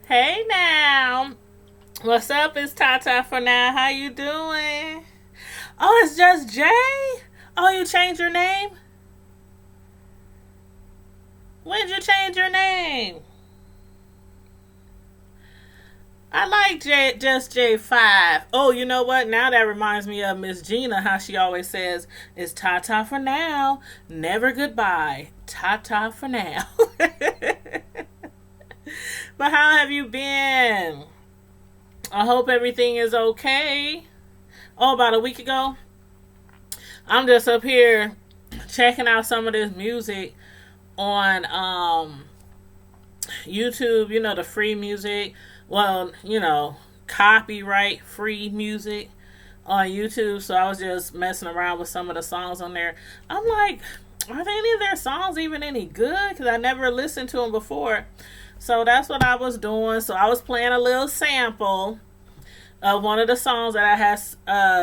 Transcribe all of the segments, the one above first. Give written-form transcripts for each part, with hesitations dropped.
Hey now. What's up? It's Tata for now. How you doing? Oh, it's just Jay? Oh, you changed your name? When did you change your name? I like just J5. Oh, you know what? Now that reminds me of Miss Gina, how she always says, it's Tata for now, never goodbye. Tata for now. But how have you been? I hope everything is okay. Oh, about a week ago, I'm just up here checking out some of this music on YouTube, the free music. Well, copyright free music on YouTube. So I was just messing around with some of the songs on there. I'm like, are there any of their songs even any good? Because I never listened to them before. So that's what I was doing. So I was playing a little sample of one of the songs that I had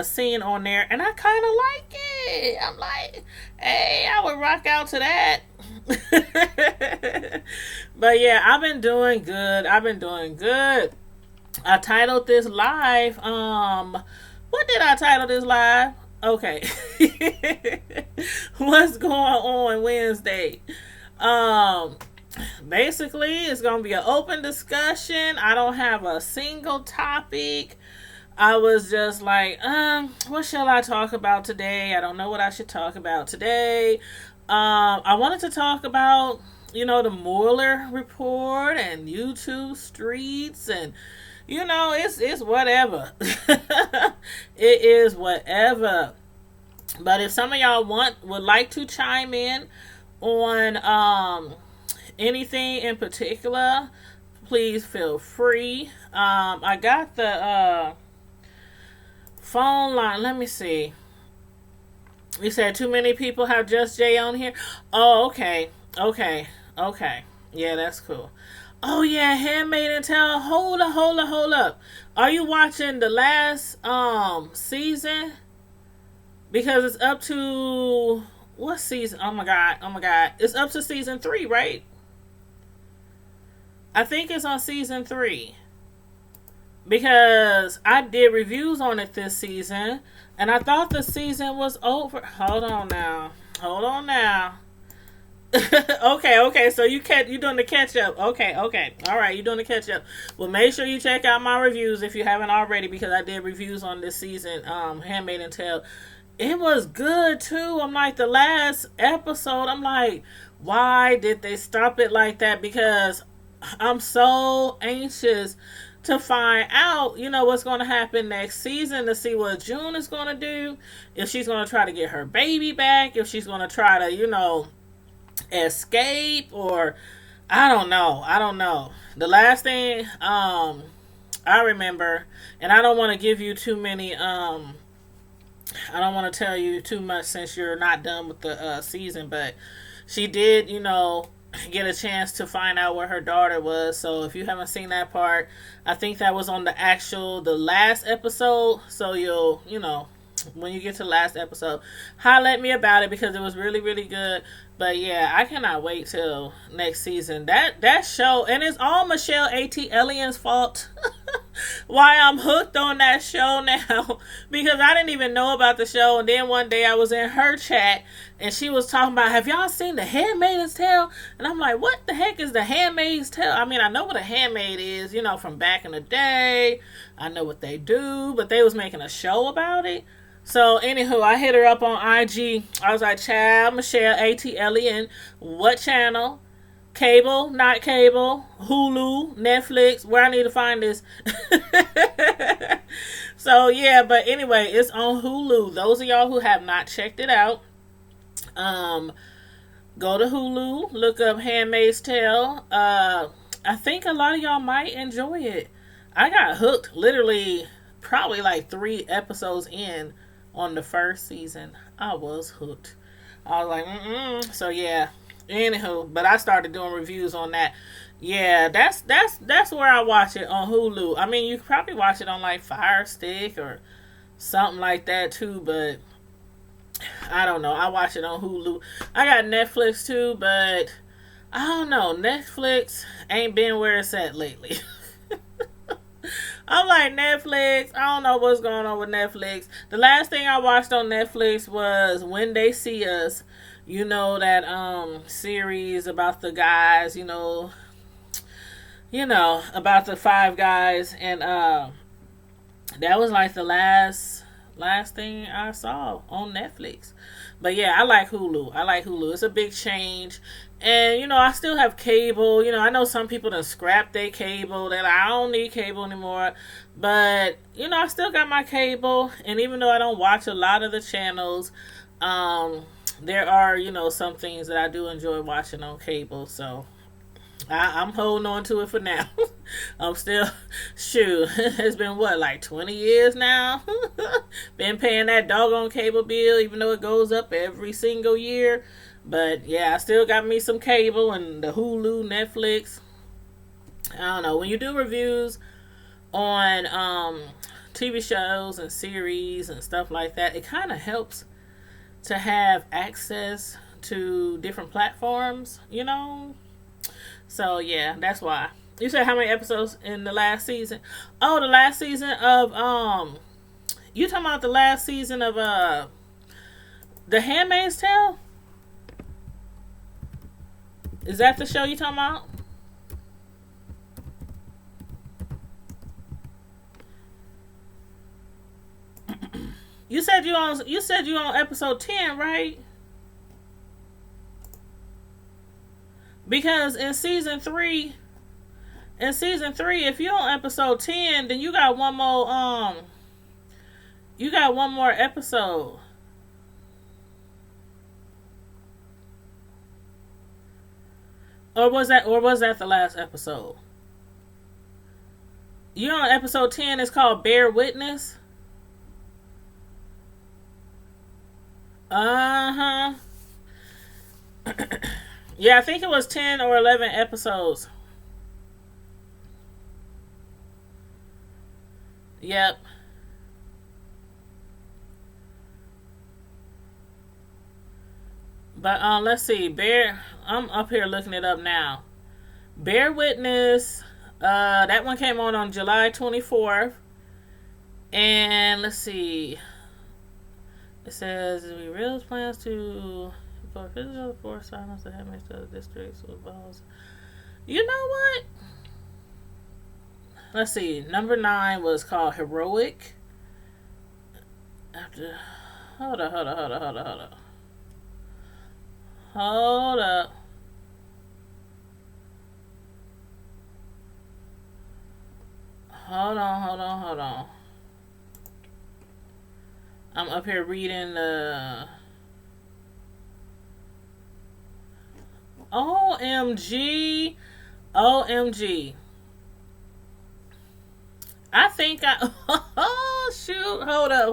seen on there, and I kind of like it. I'm like, hey, I would rock out to that. But yeah, I've been doing good. I titled this live. What did I title this live? Okay. What's going on Wednesday? Um, Basically, it's gonna be an open discussion. I don't have a single topic. I was just like, what shall I talk about today? I don't know what I should talk about today. I wanted to talk about, the Mueller report and YouTube streets, and it's whatever. It is whatever. But if some of y'all would like to chime in on anything in particular, please feel free. I got the phone line. Let me see. You said too many people have Just Jay on here. Oh, okay. Yeah, that's cool. Oh yeah, Handmaiden Tale. Hold up. Are you watching the last season? Because it's up to what season? Oh my god. It's up to season 3, right? I think it's on season 3. Because I did reviews on it this season, and I thought the season was over. Hold on now. Okay. So you doing the catch up? Okay. All right, you doing the catch up. Well, make sure you check out my reviews if you haven't already, because I did reviews on this season. Handmaiden Tale. It was good too. I'm like, the last episode, I'm like, why did they stop it like that? Because I'm so anxious to find out, what's going to happen next season, to see what June is going to do, if she's going to try to get her baby back, if she's going to try to, escape, or I don't know. The last thing I remember, and I don't want to give you too many, I don't want to tell you too much since you're not done with the season, but she did, get a chance to find out where her daughter was. So if you haven't seen that part, I think that was on the last episode. So you'll, when you get to the last episode, holler at me about it, because it was really, really good. But yeah, I cannot wait till next season. That show, and it's all Michelle A.T. Elian's fault. Why I'm hooked on that show now, because I didn't even know about the show, and then one day I was in her chat and she was talking about, have y'all seen The Handmaid's Tale? And I'm like, what the heck is The Handmaid's Tale? I mean, I know what a handmaid is, from back in the day. I know what they do, but they was making a show about it. So anywho, I hit her up on IG. I was like, child, Michelle A.T. Elian, what channel? Cable, not cable, Hulu, Netflix, where I need to find this. So yeah, but anyway, it's on Hulu. Those of y'all who have not checked it out, go to Hulu, look up Handmaid's Tale. I think a lot of y'all might enjoy it. I got hooked literally probably like 3 episodes in on the first season. I was hooked. I was like, So yeah. Anywho, but I started doing reviews on that. Yeah, that's where I watch it, on Hulu. I mean, you could probably watch it on like Fire Stick or something like that too, but I don't know. I watch it on Hulu. I got Netflix too, but I don't know. Netflix ain't been where it's at lately. I'm like, Netflix, I don't know what's going on with Netflix. The last thing I watched on Netflix was When They See Us. You know, that series about the guys, about the five guys, and that was like the last thing I saw on Netflix. But yeah, I like Hulu. It's a big change. And, I still have cable. I know some people done scrapped their cable. They're like, I don't need cable anymore. But, I still got my cable. And even though I don't watch a lot of the channels, there are, some things that I do enjoy watching on cable. So I'm holding on to it for now. I'm still, shoot, it's been what, like 20 years now? Been paying that doggone cable bill, even though it goes up every single year. But yeah, I still got me some cable and the Hulu, Netflix. I don't know. When you do reviews on TV shows and series and stuff like that, it kind of helps to have access to different platforms, So yeah, that's why. You said how many episodes in the last season? Oh, the last season of you talking about the last season of The Handmaid's Tale? Is that the show you talking about? You said you on episode 10, right? Because in season 3, if you're on episode 10, then you got one more episode. Or was that the last episode? You're on episode 10, it's called Bear Witness. Uh-huh. Yeah, I think it was 10 or 11 episodes. Yep. But let's see. I'm up here looking it up now. Bear Witness, that one came on July 24th. And let's see. It says we realize plans to for physical force silence that have mixed other districts with balls. You know what? Let's see. Number 9 was called Heroic. After hold up. Hold up. Hold on. I'm up here reading the OMG. I think oh shoot. Hold up.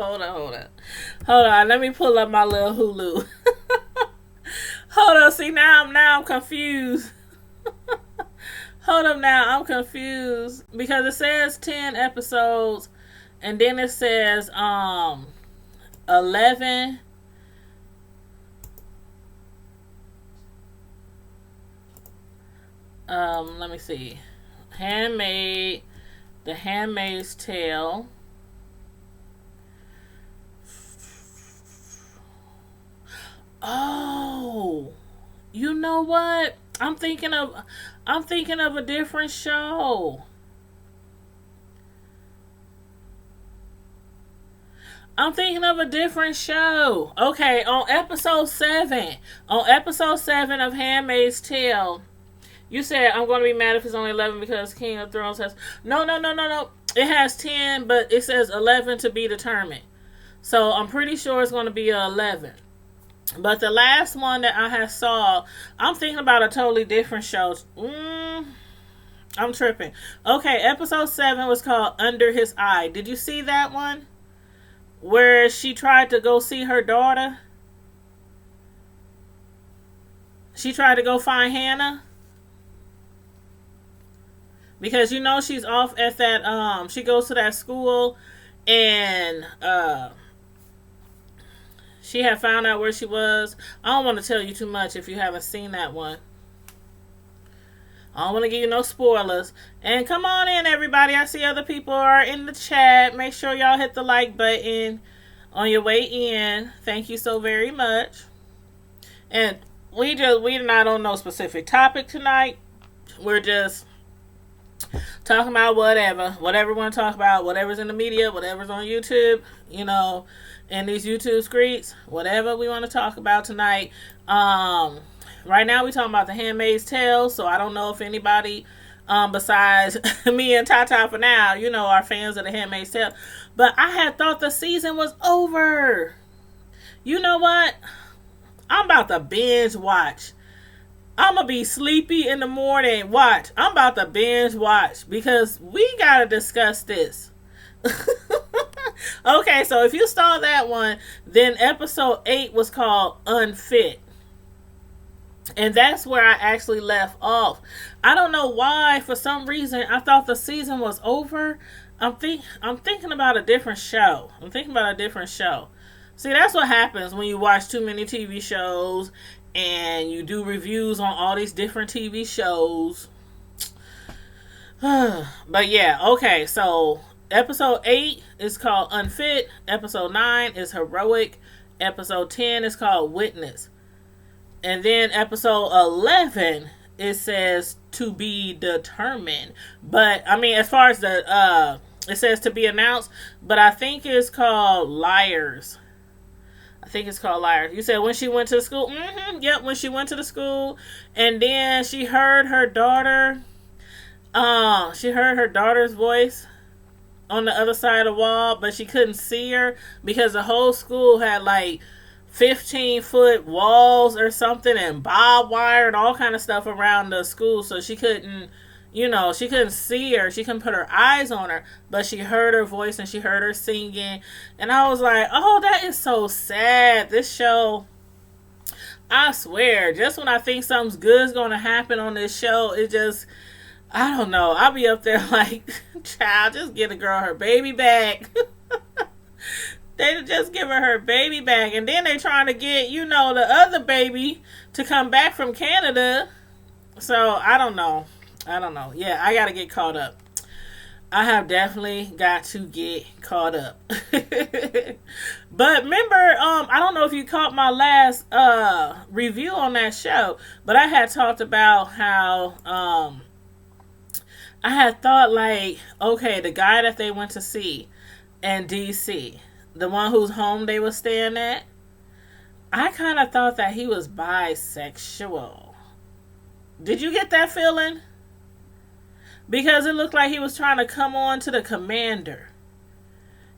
Let me pull up my little Hulu. Hold up. See, now I'm confused. Hold up now. I'm confused. Because it says 10 episodes. And then it says 11. Let me see. The Handmaid's Tale. Oh, you know what? I'm thinking of a different show. Okay, on episode 7 of Handmaid's Tale, you said I'm going to be mad if it's only 11 because King of Thrones has... No. It has 10, but it says 11 to be determined. So I'm pretty sure it's going to be 11. But the last one that I have saw, I'm thinking about a totally different show. I'm tripping. Okay, episode 7 was called Under His Eye. Did you see that one? Where she tried to go see her daughter. She tried to go find Hannah. Because she's off at that she goes to that school and she had found out where she was. I don't want to tell you too much if you haven't seen that one. I don't want to give you no spoilers. And come on in, everybody. I see other people are in the chat. Make sure y'all hit the like button on your way in. Thank you so very much. And we're not on no specific topic tonight. We're just talking about whatever we want to talk about, whatever's in the media, whatever's on YouTube, in these YouTube streets, whatever we want to talk about tonight. Right now we're talking about The Handmaid's Tale, so I don't know if anybody besides me and Tata for now, are fans of The Handmaid's Tale. But I had thought the season was over. You know what? I'm about to binge watch. I'm going to be sleepy in the morning. Watch. I'm about to binge watch because we got to discuss this. Okay, so if you saw that one, then episode 8 was called Unfit. And that's where I actually left off. I don't know why, for some reason, I thought the season was over. I'm thinking about a different show. See, that's what happens when you watch too many TV shows and you do reviews on all these different TV shows. But yeah, okay, so episode 8 is called Unfit. Episode 9 is Heroic. Episode 10 is called Witness. And then episode 11, it says To Be Determined. But, as far as it says To Be Announced, but I think it's called Liars. You said when she went to the school? Mm-hmm. Yep, when she went to the school. And then she heard her daughter. She heard her daughter's voice on the other side of the wall, but she couldn't see her because the whole school had 15-foot walls or something and barbed wire and all kind of stuff around the school, so she couldn't see her. She couldn't put her eyes on her, but she heard her voice and she heard her singing. And I was like, oh, that is so sad. This show, I swear, just when I think something's good is going to happen on this show, it just, I don't know. I'll be up there like, child, just get a girl her baby back. They just give her baby back. And then they're trying to get, the other baby to come back from Canada. So, I don't know. Yeah, I got to get caught up. I have definitely got to get caught up. But remember, I don't know if you caught my last review on that show, but I had talked about how I had thought okay, the guy that they went to see in DC, the one whose home they were staying at, I kind of thought that he was bisexual. Did you get that feeling? Because it looked like he was trying to come on to the commander.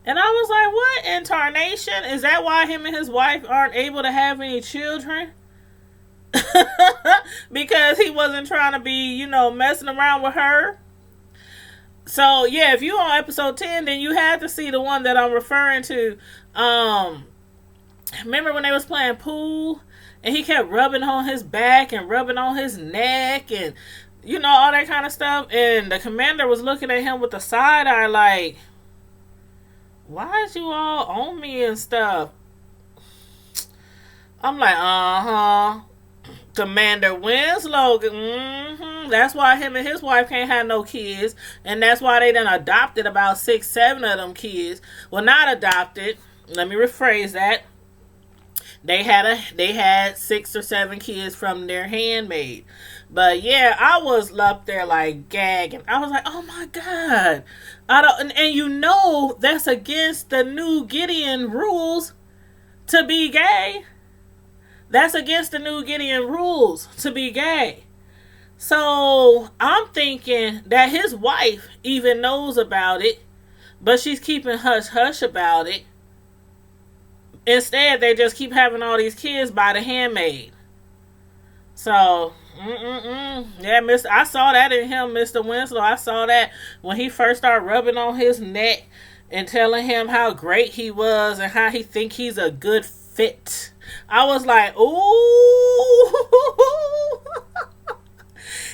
And I was like, what in tarnation? Is that why him and his wife aren't able to have any children? Because he wasn't trying to be, messing around with her. So, yeah, if you on episode 10, then you had to see the one that I'm referring to. Remember when they was playing pool? And he kept rubbing on his back and rubbing on his neck and, all that kind of stuff. And the commander was looking at him with a side eye like, why is you all on me and stuff? I'm like, Commander Winslow. That's why him and his wife can't have no kids. And that's why they done adopted about 6, 7 of them kids. Well, not adopted. Let me rephrase that. They had 6 or 7 kids from their handmaid. But yeah, I was up there like gagging. I was like, oh my God. And that's against the new Gideon rules to be gay. That's against the new Gideon rules to be gay. So I'm thinking that his wife even knows about it, but she's keeping hush about it. Instead, they just keep having all these kids by the handmaid. So, yeah, I saw that in him, Mr. Winslow. I saw that when he first started rubbing on his neck and telling him how great he was and how he think he's a good fit. I was like, ooh.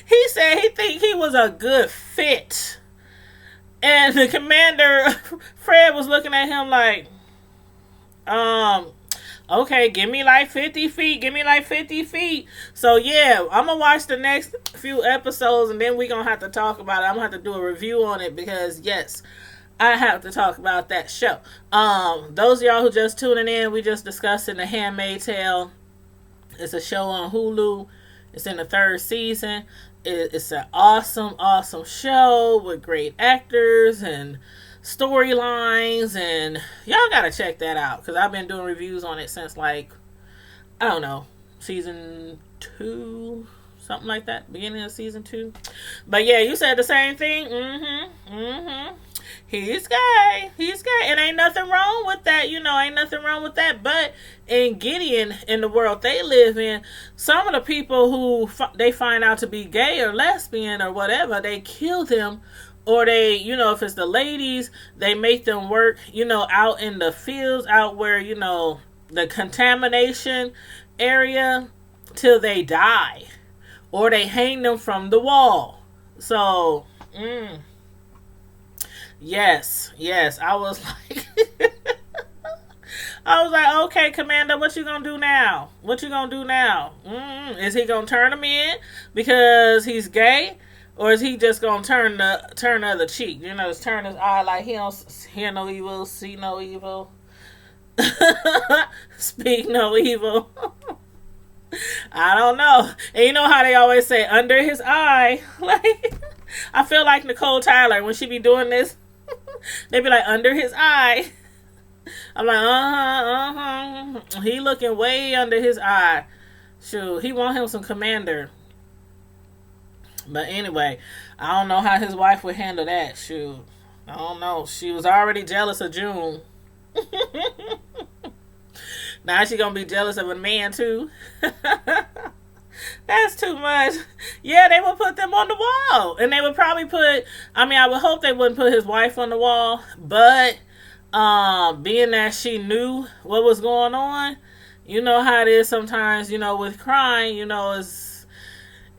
He said he think he was a good fit. And the commander, Fred, was looking at him like, Okay, give me like 50 feet. Give me like 50 feet. So, yeah, I'm going to watch the next few episodes and then we're going to have to talk about it. I'm going to have to do a review on it because, yes, I have to talk about that show. Those of y'all who just tuning in, we just discussing The Handmaid's Tale. It's a show on Hulu. It's in the 3rd season. It's an awesome, awesome show with great actors and storylines, and y'all gotta check that out because I've been doing reviews on it since like, I don't know, season 2, something like that, beginning of season 2. But yeah, you said the same thing. He's gay. He's gay. And ain't nothing wrong with that. Ain't nothing wrong with that. But in Gideon, in the world they live in, some of the people who they find out to be gay or lesbian or whatever, they kill them. Or they, if it's the ladies, they make them work, out in the fields, out where, the contamination area till they die. Or they hang them from the wall. So, yes. I was like, okay, Commander, what you gonna do now? Is he gonna turn him in because he's gay? Or is he just gonna turn the other cheek? Just turn his eye like he don't hear no evil, see no evil, speak no evil. I don't know. And you know how they always say under his eye. Like, I feel like Nicole Tyler when she be doing this. They be like under his eye. I'm like, He looking way under his eye. Shoot, he want him some Commander. But anyway, I don't know how his wife would handle that. Shoot, I don't know. She was already jealous of June. Now she gonna be jealous of a man too. That's too much. Yeah, they would put them on the wall. And they would probably I would hope they wouldn't put his wife on the wall. But being that she knew what was going on, you know how it is sometimes, with crime,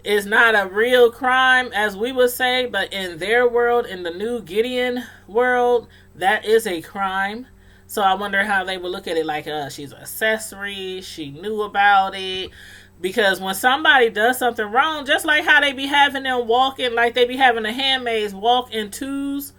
it's not a real crime, as we would say, but in their world, in the new Gideon world, that is a crime. So I wonder how they would look at it like, she's an accessory, she knew about it. Because when somebody does something wrong, just like how they be having them walking, like they be having the handmaids walk in 2s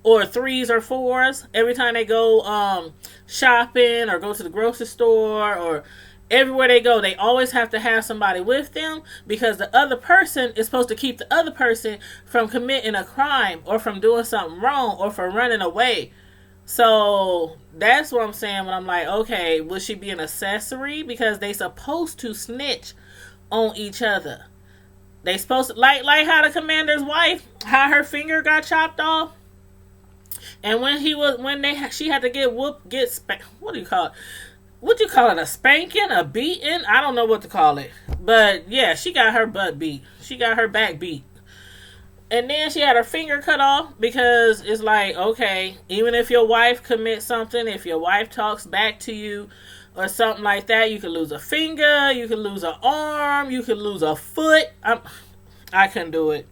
or 3s or 4s every time they go shopping or go to the grocery store or everywhere they go, they always have to have somebody with them because the other person is supposed to keep the other person from committing a crime or from doing something wrong or from running away. So that's what I'm saying when I'm like, okay, would she be an accessory? Because they supposed to snitch on each other. They supposed to, like how the Commander's wife, how her finger got chopped off. And she had to get what do you call it? What you call it? A spanking? A beating? I don't know what to call it. But yeah, she got her butt beat. She got her back beat. And then she had her finger cut off because it's like, okay, even if your wife commits something, if your wife talks back to you or something like that, you could lose a finger, you could lose an arm, you could lose a foot. I couldn't do it.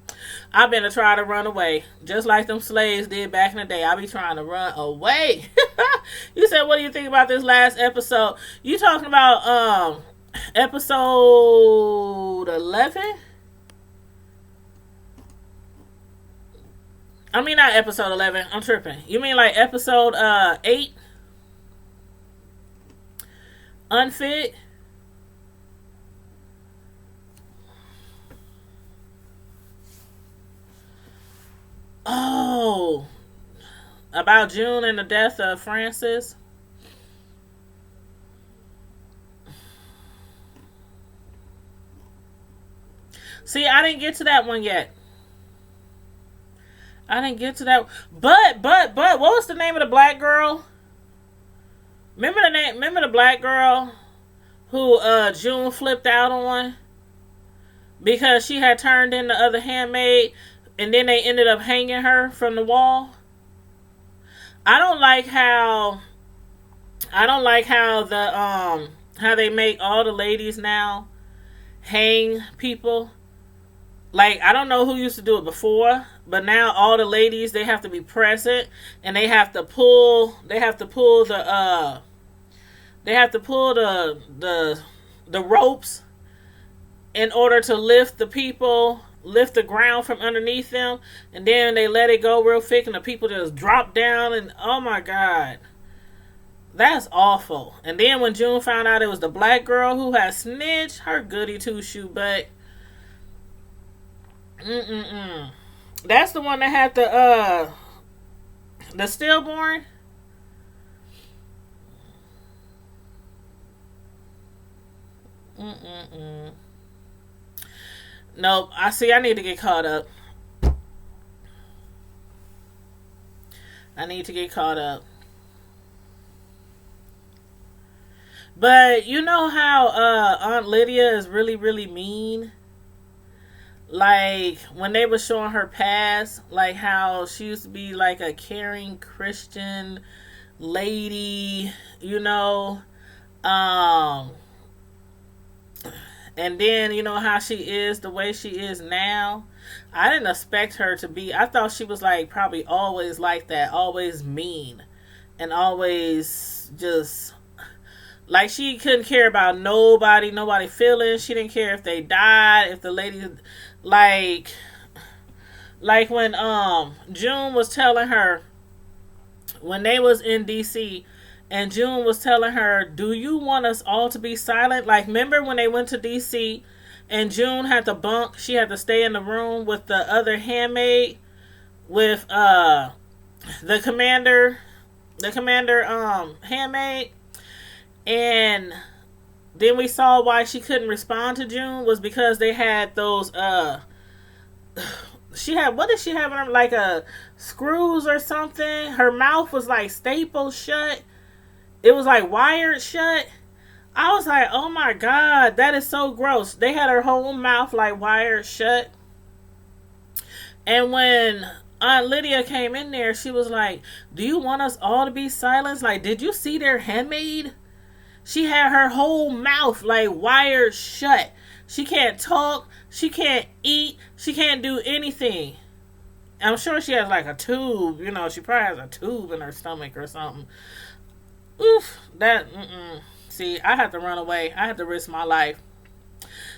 I've been to try to run away, just like them slaves did back in the day. I be trying to run away. You said, what do you think about this last episode? You talking about episode 11? I mean, not episode 11. I'm tripping. You mean like episode 8? Unfit? Oh, about June and the death of Francis. See, I didn't get to that one yet. I didn't get to that. But, what was the name of the black girl? Remember the name? Remember the black girl who June flipped out on because she had turned in the other handmaid, and then they ended up hanging her from the wall. I don't like how the how they make all the ladies now hang people. Like, I don't know who used to do it before, but now all the ladies, they have to be present and they have to pull the They have to pull the ropes in order to lift the people, lift the ground from underneath them, and then they let it go real thick, and the people just drop down. And oh my god, that's awful. And then when June found out it was the black girl who had snitched, her goody two shoe butt. That's the one that had the stillborn. Nope. I see. I need to get caught up. I need to get caught up. But you know how Aunt Lydia is really, really mean? Like when they were showing her past, like how she used to be like a caring Christian lady, you know. Um and then you know how she is the way she is now. I didn't expect her to be. I thought she was like probably always like that, always mean and always just like she couldn't care about nobody feelings. She didn't care if they died, if the lady like when June was telling her when they was in DC and June was telling her, "Do you want us all to be silent?" Like remember when they went to DC and June had to bunk, she had to stay in the room with the other handmaid with the commander handmaid. And then we saw why she couldn't respond to June was because they had those she had, what did she have in her, like a screws or something? Her mouth was like stapled shut. It was like wired shut. I was like, oh my god, that is so gross. They had her whole mouth like wired shut. And when Aunt Lydia came in there, she was like, "Do you want us all to be silenced? Like, did you see their handmaid? She had her whole mouth like wired shut. She can't talk. She can't eat. She can't do anything. I'm sure she has like a tube. You know, she probably has a tube in her stomach or something. Oof. See, I have to run away. I have to risk my life.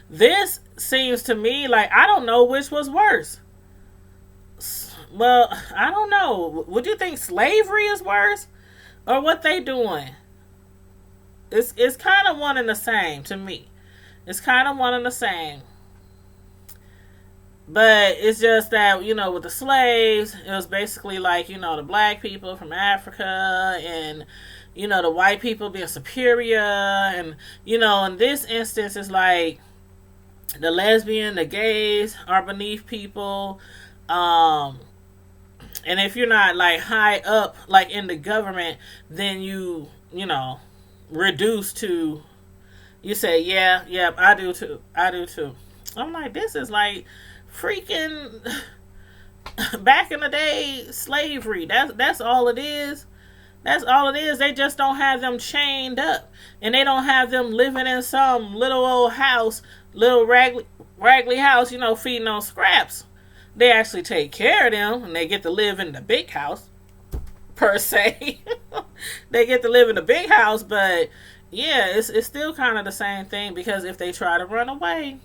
This seems to me like I don't know which was worse. Well, I don't know. Would you think slavery is worse? Or what they doing? It's kind of one and the same to me. It's kind of one and the same. But it's just that, you know, with the slaves, it was basically like, you know, the black people from Africa and, you know, the white people being superior. And, you know, in this instance, it's like the lesbian, the gays are beneath people. And if you're not like high up, like in the government, then you know, reduce to, you say, yeah, I do too. I'm like, this is like freaking back in the day slavery. That's all it is. That's all it is. They just don't have them chained up, and they don't have them living in some little old house, little raggedy house, you know, feeding on scraps. They actually take care of them, and they get to live in the big house, per se. They get to live in the big house, but yeah, it's still kind of the same thing, because if they try to run away,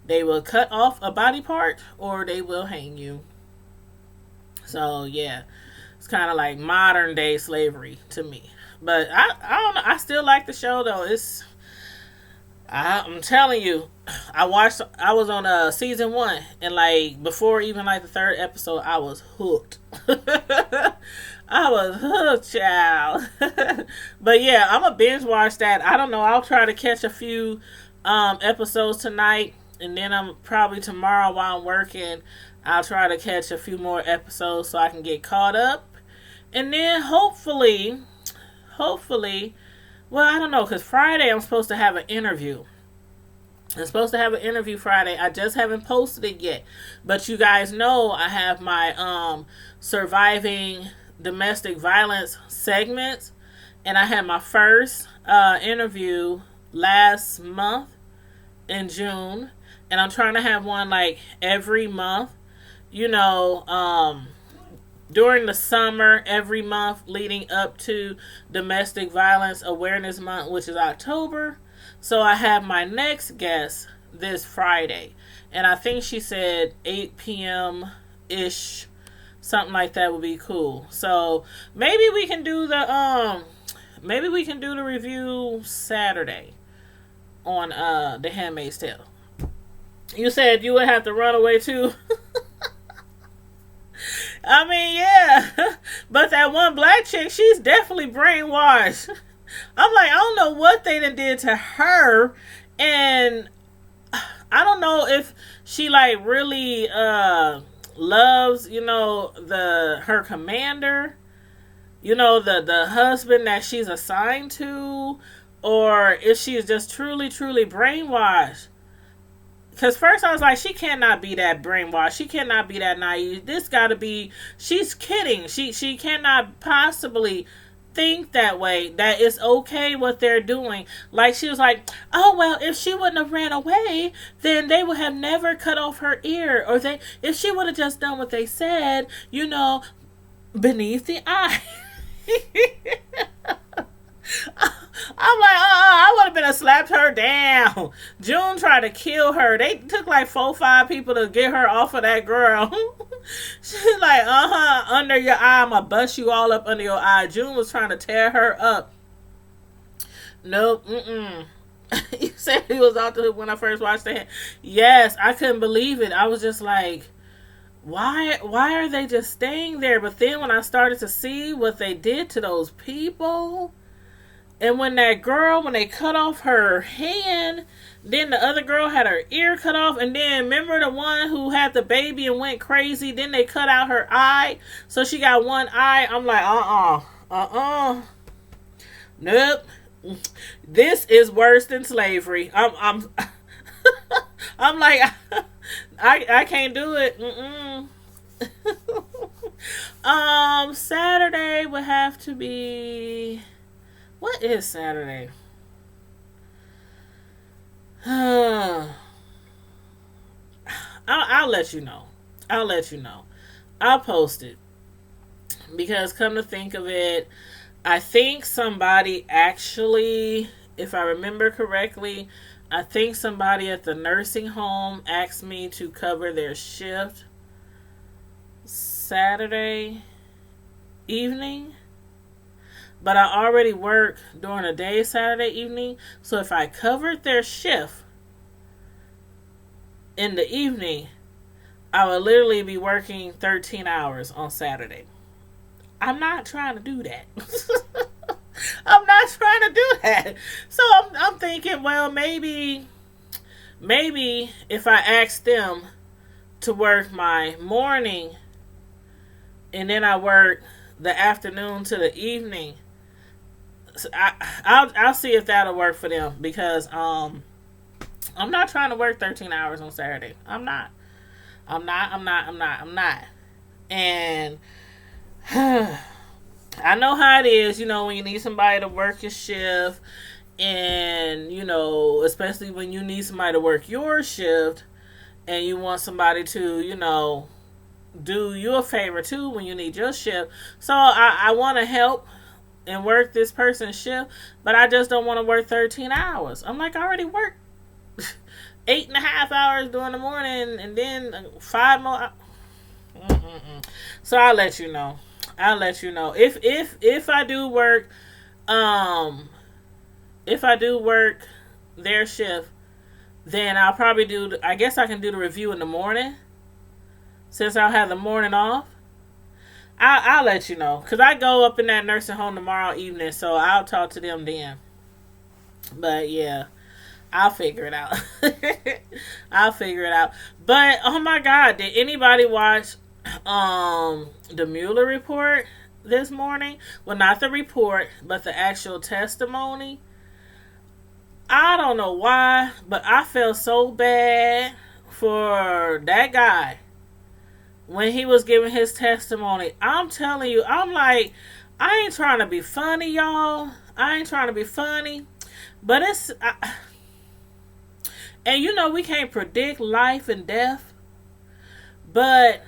they will cut off a body part or they will hang you. So yeah, it's kind of like modern day slavery to me. But I don't know. I still like the show though. I'm telling you, I was on season 1, and like before even like the 3rd episode, I was hooked. I was hooked, child. But yeah, I'm gonna binge watch that. I don't know. I'll try to catch a few episodes tonight, and then I'm probably tomorrow while I'm working, I'll try to catch a few more episodes so I can get caught up, and then hopefully, well, I don't know, because Friday I'm supposed to have an interview. I'm supposed to have an interview Friday. I just haven't posted it yet. But you guys know I have my surviving domestic violence segments. And I had my first interview last month in June. And I'm trying to have one like every month. You know, during the summer every month leading up to Domestic Violence Awareness Month, which is October. So I have my next guest this Friday. And I think she said 8 p.m. ish, something like that would be cool. So maybe we can do the review Saturday on The Handmaid's Tale. You said you would have to run away too. I mean, yeah. But that one black chick, she's definitely brainwashed. I'm like, I don't know what they done did to her. And I don't know if she like really loves, her commander, the husband that she's assigned to, or if she's just truly, truly brainwashed. Because first I was like, she cannot be that brainwashed. She cannot be that naive. This got to be, she's kidding. She cannot possibly think that way, that it's okay what they're doing. Like, she was like, oh, well, if she wouldn't have ran away, then they would have never cut off her ear. Or if she would have just done what they said, beneath the eye. I'm like, I would have been slapped her down. June tried to kill her. They took like 4-5 people to get her off of that girl. She's like, under your eye, I'm gonna bust you all up under your eye. June was trying to tear her up. Nope, You said he was out there when I first watched it. Yes, I couldn't believe it. I was just like, why are they just staying there? But then when I started to see what they did to those people, and when they cut off her hand, then the other girl had her ear cut off, and then remember the one who had the baby and went crazy, then they cut out her eye, so she got one eye. I'm like, nope. This is worse than slavery. I'm I'm like, I can't do it. Saturday would have to be, what is Saturday? I'll let you know. I'll post it. Because come to think of it, I think somebody actually, if I remember correctly, I think somebody at the nursing home asked me to cover their shift Saturday evening. But I already work during the day Saturday evening. So if I covered their shift in the evening, I would literally be working 13 hours on Saturday. I'm not trying to do that. I'm not trying to do that. So I'm thinking, well, maybe if I ask them to work my morning and then I work the afternoon to the evening, I'll see if that'll work for them, because I'm not trying to work 13 hours on Saturday. I'm not. And I know how it is, when you need somebody to work your shift, and especially when you need somebody to work your shift, and you want somebody to do you a favor too when you need your shift. So I want to help and work this person's shift, but I just don't want to work 13 hours. I'm like, I already worked 8.5 hours during the morning, and then 5 more. So I'll let you know. If I do work, their shift, then I'll probably I guess I can do the review in the morning, since I'll have the morning off. I'll let you know, because I go up in that nursing home tomorrow evening, so I'll talk to them then. But yeah, I'll figure it out. But oh my God, did anybody watch the Mueller report this morning? Well, not the report, but the actual testimony. I don't know why, but I felt so bad for that guy when he was giving his testimony. I'm telling you, I'm like, I ain't trying to be funny, y'all. But it's, and we can't predict life and death, but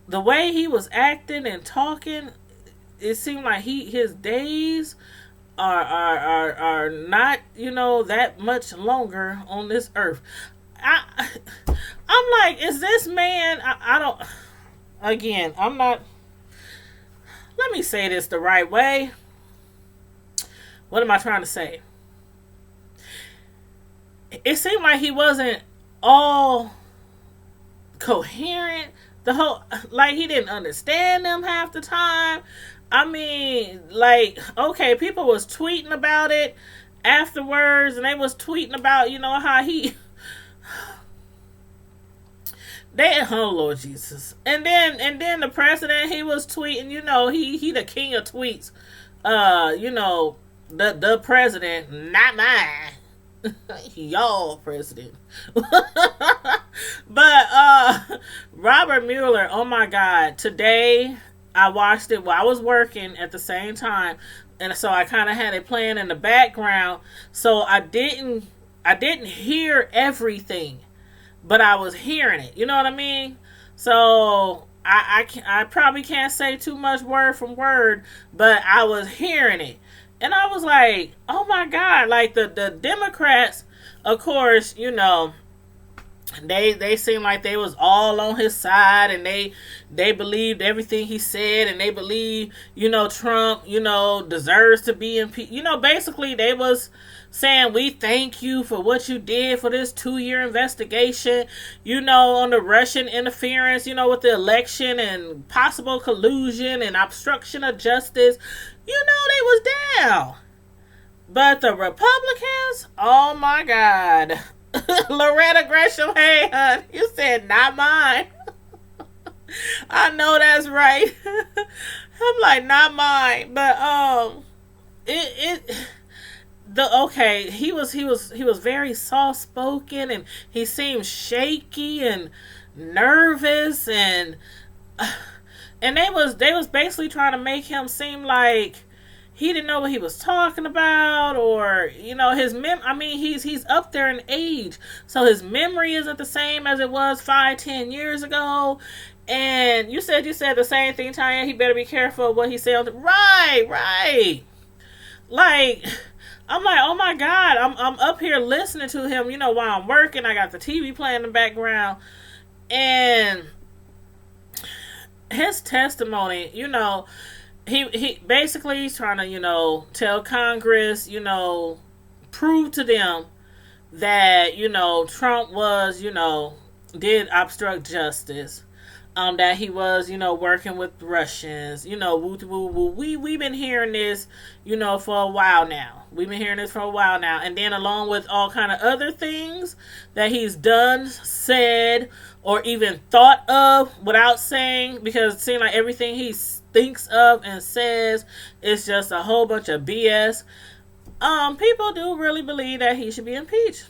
the way he was acting and talking, it seemed like his days are not, that much longer on this earth. I I'm like, is this man? I don't. Again, I'm not. Let me say this the right way. What am I trying to say? It seemed like he wasn't all coherent. The whole, like, he didn't understand them half the time. I mean, like, okay, people was tweeting about it afterwards, and they was tweeting about, how he they, oh Lord Jesus. And then the president, he was tweeting, he the king of tweets. The president, not mine. Y'all president. But Robert Mueller, oh my God. Today I watched it while I was working at the same time. And so I kind of had it playing in the background. So I didn't hear everything, but I was hearing it. You know what I mean? So I probably can't say too much word from word, but I was hearing it. And I was like, oh my God, like the Democrats, of course, they seemed like they was all on his side, and they believed everything he said, and they believe, Trump, deserves to be impeached. Basically they was saying, we thank you for what you did for this 2-year investigation, on the Russian interference, with the election and possible collusion and obstruction of justice. They was down. But the Republicans, oh my God. Loretta Gresham, hey, hon, you said not mine. I know that's right. I'm like, not mine. But he was very soft spoken, and he seemed shaky and nervous, and they was basically trying to make him seem like he didn't know what he was talking about, or he's up there in age, so his memory isn't the same as it was 5-10 years ago. And you said the same thing, Tanya. He better be careful of what he said. Right. Like, I'm like, oh my God, I'm up here listening to him, while I'm working. I got the TV playing in the background, and his testimony, he basically he's trying to, tell Congress, prove to them that, Trump was, did obstruct justice. That he was, working with Russians, we've been hearing this, for a while now. And then along with all kind of other things that he's done, said, or even thought of without saying, because it seems like everything he thinks of and says is just a whole bunch of BS. People do really believe that he should be impeached.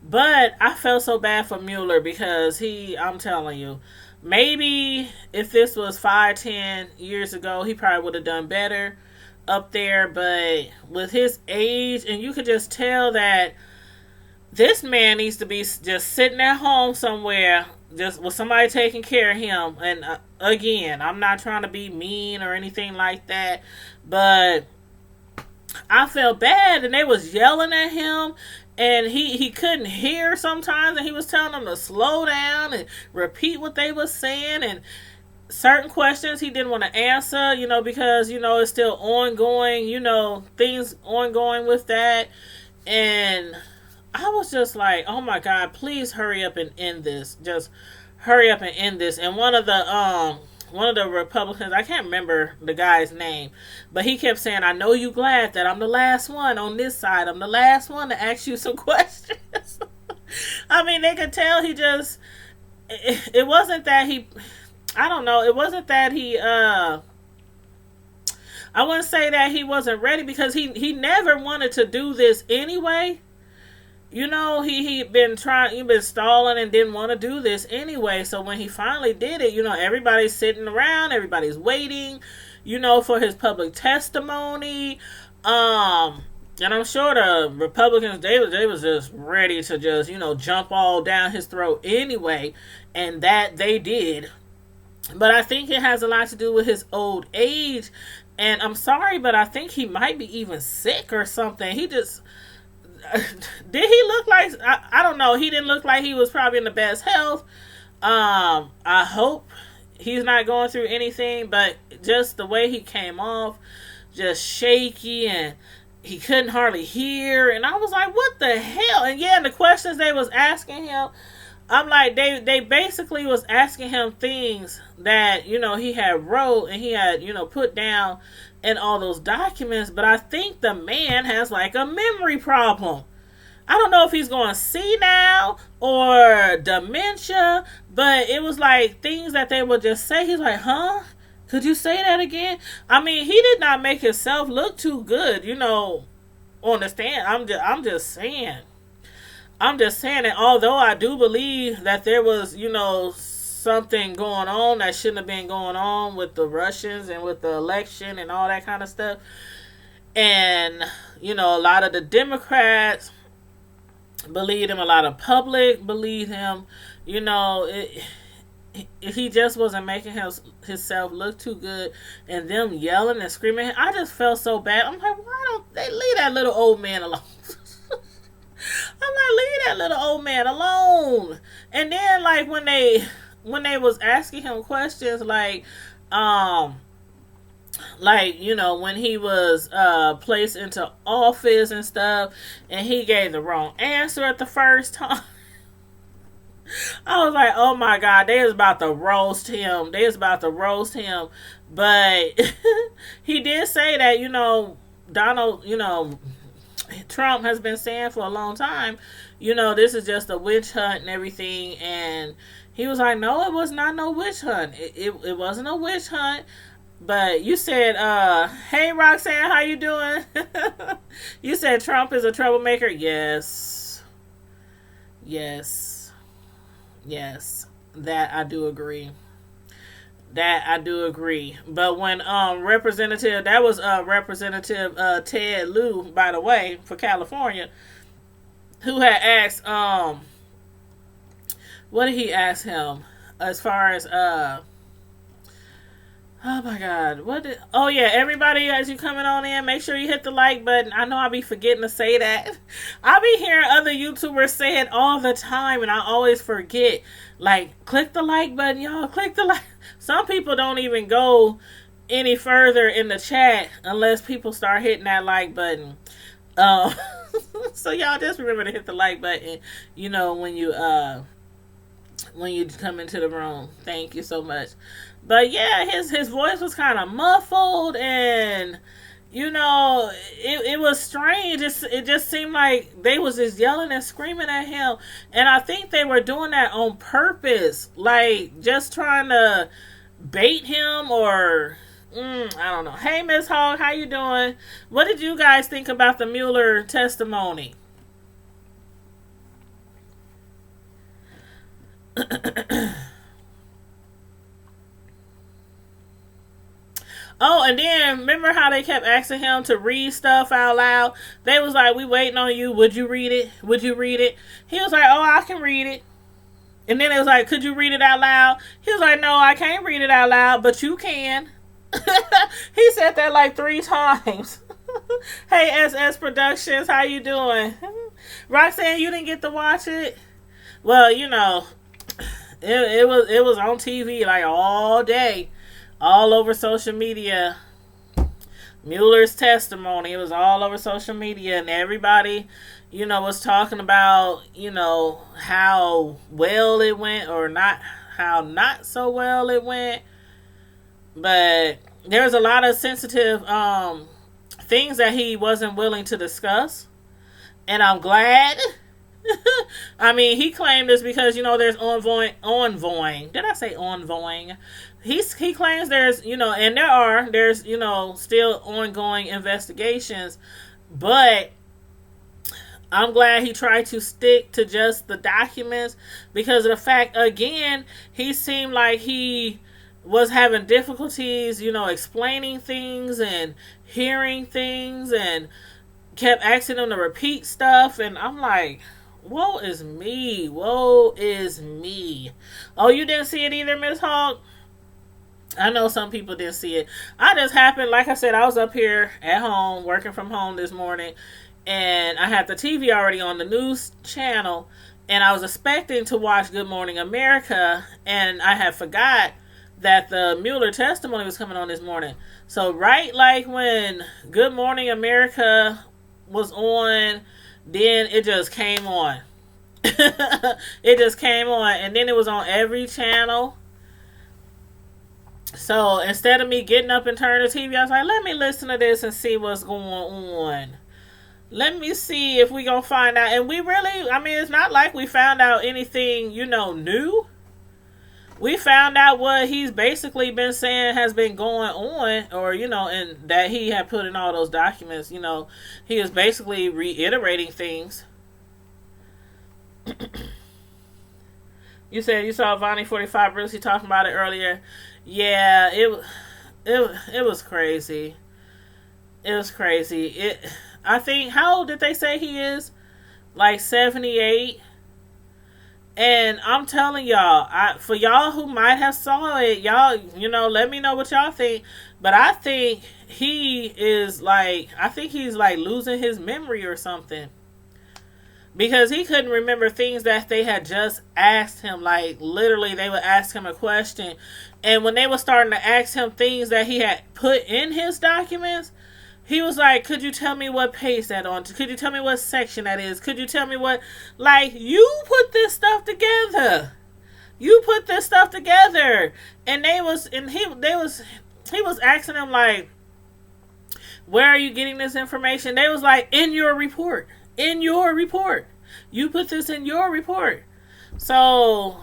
But I felt so bad for Mueller, because I'm telling you, maybe if this was 5-10 years ago, he probably would have done better up there. But with his age, and you could just tell that this man needs to be just sitting at home somewhere, just with somebody taking care of him. And again, I'm not trying to be mean or anything like that, but I felt bad, and they was yelling at him, and he couldn't hear sometimes, and he was telling them to slow down and repeat what they was saying, and certain questions he didn't want to answer, because, it's still ongoing, things ongoing with that. And I was just like, oh my God, please hurry up and end this. Just hurry up and end this. And one of the Republicans, I can't remember the guy's name, but he kept saying, I know you glad that I'm the last one on this side. I'm the last one to ask you some questions. I mean, they could tell he just, it wasn't that he, I don't know, it wasn't that he, I wouldn't say that he wasn't ready, because he never wanted to do this anyway. He'd been stalling and didn't want to do this anyway. So when he finally did it, everybody's sitting around, everybody's waiting, for his public testimony. And I'm sure the Republicans, they was just ready to just, jump all down his throat anyway. And that they did. But I think it has a lot to do with his old age. And I'm sorry, but I think he might be even sick or something. He just did he look like I don't know. He didn't look like he was probably in the best health. I hope he's not going through anything, but just the way he came off, just shaky, and he couldn't hardly hear. And I was like, what the hell? And yeah, and the questions they was asking him, I'm like, they basically was asking him things that, he had wrote and he had, put down in all those documents. But I think the man has like a memory problem. I don't know if he's going to see now or dementia, but it was like things that they would just say. He's like, huh? Could you say that again? I mean, he did not make himself look too good, on the stand. I'm just saying. I'm just saying that although I do believe that there was, something going on that shouldn't have been going on with the Russians and with the election and all that kind of stuff. And, a lot of the Democrats believed him. A lot of public believed him. He just wasn't making himself look too good. And them yelling and screaming. I just felt so bad. I'm like, why don't they leave that little old man alone? I'm like, leave that little old man alone. And then, like, when they was asking him questions, when he was placed into office and stuff, and he gave the wrong answer at the first time. I was like, oh my God, they was about to roast him. But he did say that, Donald, Trump has been saying for a long time, this is just a witch hunt and everything. And he was like, no, it was not no witch hunt. It wasn't a witch hunt. But you said, hey, Roxanne, how you doing? You said Trump is a troublemaker. Yes. That I do agree. But when Representative Ted Lieu, by the way, for California, who had asked what did he ask him as far as oh my God, everybody, as you coming on in, make sure you hit the like button. I know I be forgetting to say that. I be hearing other YouTubers say it all the time, and I always forget. Like, click the like button, y'all. Click the like. Some people don't even go any further in the chat unless people start hitting that like button. So y'all just remember to hit the like button, when you come into the room. Thank you so much. But yeah, his voice was kind of muffled, and it was strange. It just seemed like they was just yelling and screaming at him, and I think they were doing that on purpose, like just trying to bait him, or I don't know. Hey, Miss Hogg, how you doing? What did you guys think about the Mueller testimony? Oh, and then remember how they kept asking him to read stuff out loud? They was like, we waiting on you. Would you read it? He was like, oh, I can read it. And then it was like, could you read it out loud? He was like, no, I can't read it out loud, but you can. He said that like 3 times. Hey, SS Productions, how you doing? Roxanne, you didn't get to watch it? Well, it was on TV like all day. All over social media. Mueller's testimony. It was all over social media, and everybody, was talking about, how well it went or not, how not so well it went. But there's a lot of sensitive things that he wasn't willing to discuss, and I'm glad. I mean, he claimed this because, there's ongoing. Did I say ongoing? He claims there's, and there's, still ongoing investigations, but I'm glad he tried to stick to just the documents because of the fact, again, he seemed like he was having difficulties, explaining things and hearing things, and kept asking him to repeat stuff, and I'm like, woe is me. Oh, you didn't see it either, Miss Hogg? I know some people didn't see it. I just happened, like I said, I was up here at home, working from home this morning, and I had the TV already on the news channel, and I was expecting to watch Good Morning America, and I had forgot that the Mueller testimony was coming on this morning. So right like when Good Morning America was on, then it just came on. It just came on, and then it was on every channel. So instead of me getting up and turning the TV, I was like, let me listen to this and see what's going on. Let me see if we gonna find out. And we really, I mean, it's not like we found out anything, new. We found out what he's basically been saying has been going on, or, and that he had put in all those documents. He was basically reiterating things. You said you saw Vonnie 45 Brucey talking about it earlier. Yeah, it was crazy. It was crazy. I think, how old did they say he is? Like 78. And I'm telling y'all, for y'all who might have saw it, y'all, let me know what y'all think. But I think he's like losing his memory or something. Because he couldn't remember things that they had just asked him. Like, literally, they would ask him a question. And when they were starting to ask him things that he had put in his documents, he was like, could you tell me what page that on? Could you tell me what section that is? Could you tell me what... Like, you put this stuff together. You put this stuff together. And he was asking him, like, where are you getting this information? They was like, in your report. In your report. You put this in your report. So,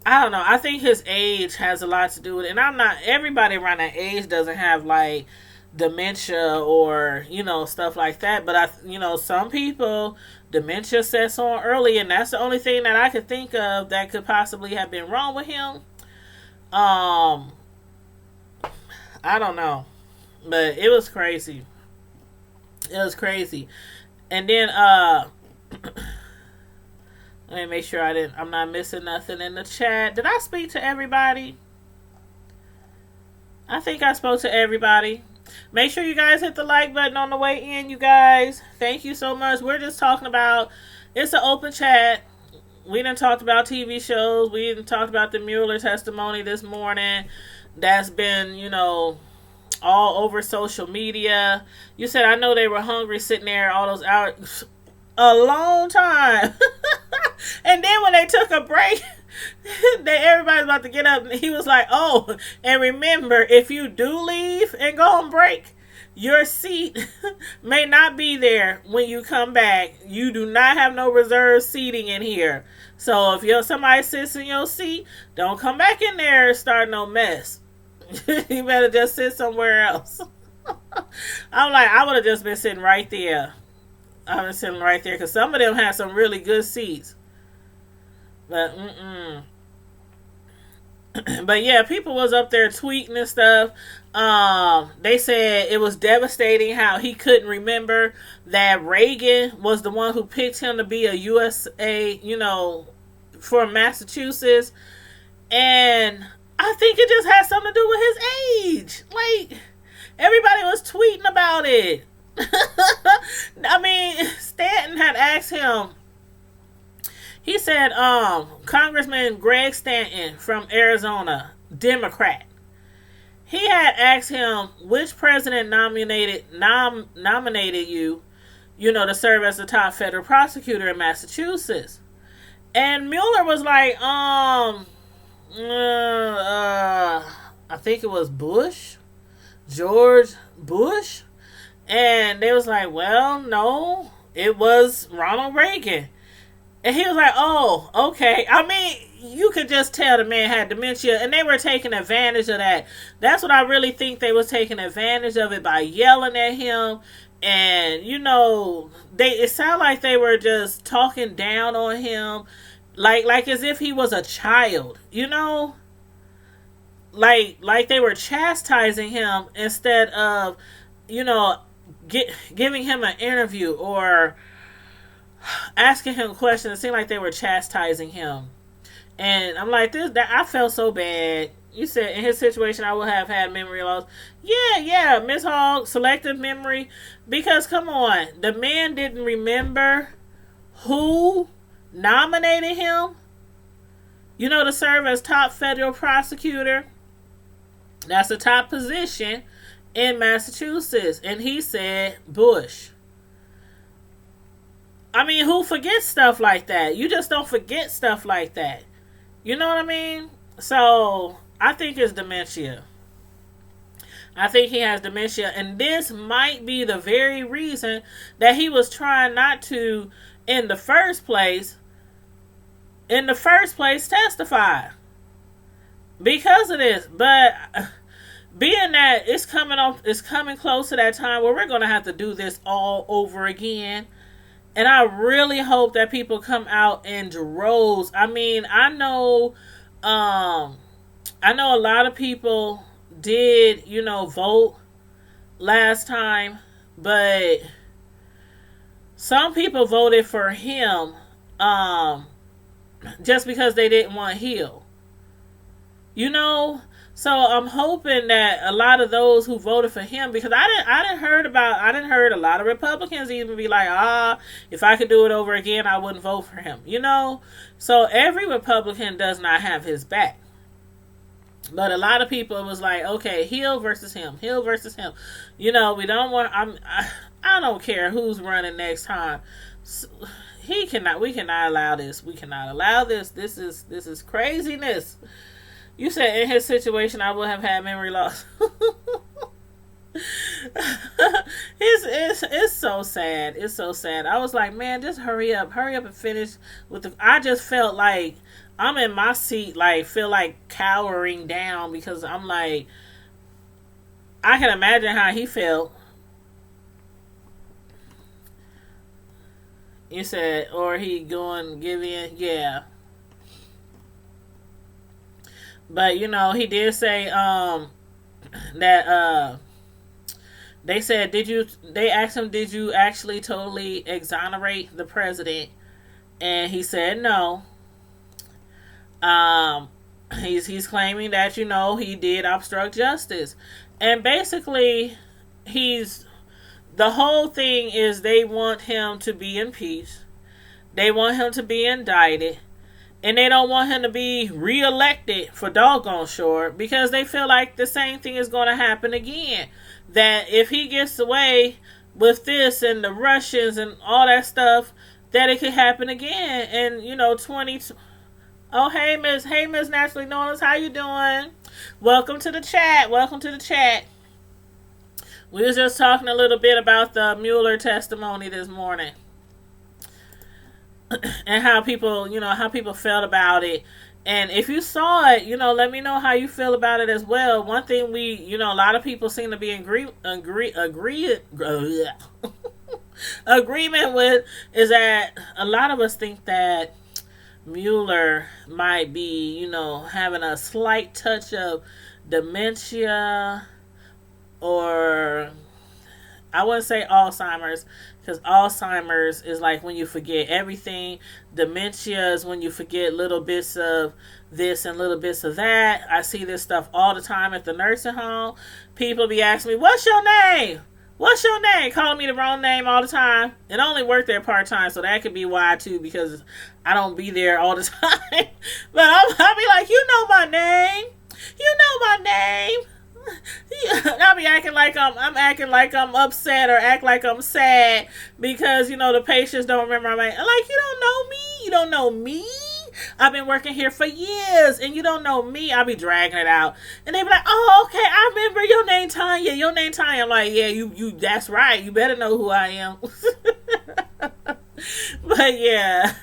I don't know. I think his age has a lot to do with it. And everybody around that age doesn't have, like, dementia or, stuff like that. But, some people, dementia sets on early. And that's the only thing that I could think of that could possibly have been wrong with him. I don't know. But it was crazy. It was crazy. And then, let me make sure I'm not missing nothing in the chat. Did I speak to everybody? I think I spoke to everybody. Make sure you guys hit the like button on the way in, you guys. Thank you so much. We're just talking about, it's an open chat. We done talked about TV shows. We done talked about the Mueller testimony this morning. That's been, all over social media. You said, I know they were hungry sitting there all those hours. A long time. And then when they took a break, everybody's about to get up, and he was like, oh, and remember, if you do leave and go on break, your seat may not be there when you come back. You do not have no reserved seating in here. So if somebody sits in your seat, don't come back in there and start no mess. You better just sit somewhere else. I'm like, I would have just been sitting right there. I was sitting right there because some of them had some really good seats. But but yeah, people was up there tweeting and stuff. They said it was devastating how he couldn't remember that Reagan was the one who picked him to be a USA, for Massachusetts. And I think it just has something to do with his age. Like, everybody was tweeting about it. I mean, Stanton had asked him. He said, Congressman Greg Stanton from Arizona, Democrat. He had asked him which president nominated you, to serve as the top federal prosecutor in Massachusetts. And Mueller was like, I think it was George Bush. And they was like, well, no, it was Ronald Reagan. And he was like, oh, okay. I mean, you could just tell the man had dementia, and they were taking advantage of that. That's what I really think they was taking advantage of it by yelling at him. And, it sounded like they were just talking down on him. Like as if he was a child, like they were chastising him instead of, giving him an interview or asking him questions. It seemed like they were chastising him. And I'm like, I felt so bad. You said in his situation, I would have had memory loss. Yeah, Miss Hall, selective memory. Because come on, the man didn't remember who nominated him, to serve as top federal prosecutor. That's a top position in Massachusetts. And he said Bush. I mean, who forgets stuff like that? You just don't forget stuff like that. You know what I mean? So, I think it's dementia. I think he has dementia. And this might be the very reason that he was trying not to, in the first place, testify. Because of this. But being that it's coming close to that time where we're going to have to do this all over again. And I really hope that people come out in droves. I mean, I know a lot of people did, vote last time, but some people voted for him just because they didn't want Hill. So I'm hoping that a lot of those who voted for him, because I didn't heard a lot of Republicans even be like, if I could do it over again, I wouldn't vote for him. So every Republican does not have his back. But a lot of people was like, okay, Hill versus him. We don't want. I don't care who's running next time. We cannot allow this. We cannot allow this. This is craziness. You said in his situation, I would have had memory loss. It's so sad. It's so sad. I was like, man, just hurry up and finish with the. I just felt like I'm in my seat, like feel like cowering down because I'm like, I can imagine how he felt. You said, or he going give in, yeah. But he did say that they said, they asked him, did you actually totally exonerate the president? And he said no. He's claiming that he did obstruct justice. And basically the whole thing is they want him to be impeached. They want him to be indicted. And they don't want him to be reelected for doggone sure because they feel like the same thing is going to happen again. That if he gets away with this and the Russians and all that stuff, that it could happen again. And, 20... Oh, hey, Miss Naturally Knowles, how you doing? Welcome to the chat. We was just talking a little bit about the Mueller testimony this morning. And how people felt about it. And if you saw it, let me know how you feel about it as well. One thing a lot of people seem to be agreement with is that a lot of us think that Mueller might be, having a slight touch of dementia, or I wouldn't say Alzheimer's, because Alzheimer's is like when you forget everything. Dementia is when you forget little bits of this and little bits of that. I see this stuff all the time at the nursing home. People be asking me, what's your name? Calling me the wrong name all the time. And I only work there part-time, so that could be why too, because I don't be there all the time. But I'll be like, you know my name. I'll be acting like I'm upset or act like I'm sad because the patients don't remember my name. Like, you don't know me. I've been working here for years and you don't know me. I'll be dragging it out. And they be like, oh, okay, I remember your name, Tanya. I'm like, yeah, you that's right. You better know who I am. But yeah,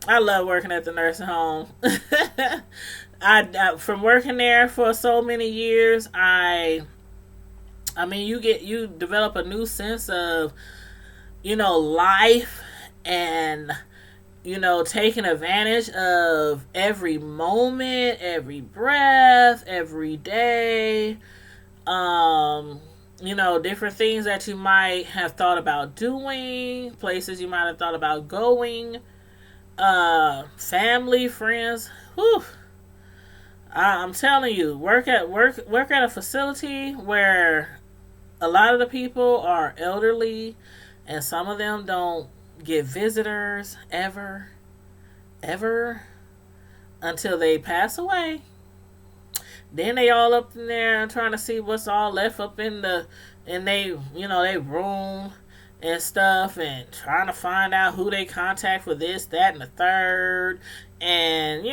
I love working at the nursing home. I from working there for so many years, I mean, you develop a new sense of, life and, taking advantage of every moment, every breath, every day. Different things that you might have thought about doing, places you might have thought about going, family, friends. Whew. I'm telling you, work at a facility where a lot of the people are elderly, and some of them don't get visitors ever until they pass away. Then they all up in there trying to see what's all left up in they room and stuff, and trying to find out who they contact for this, that, and the third. And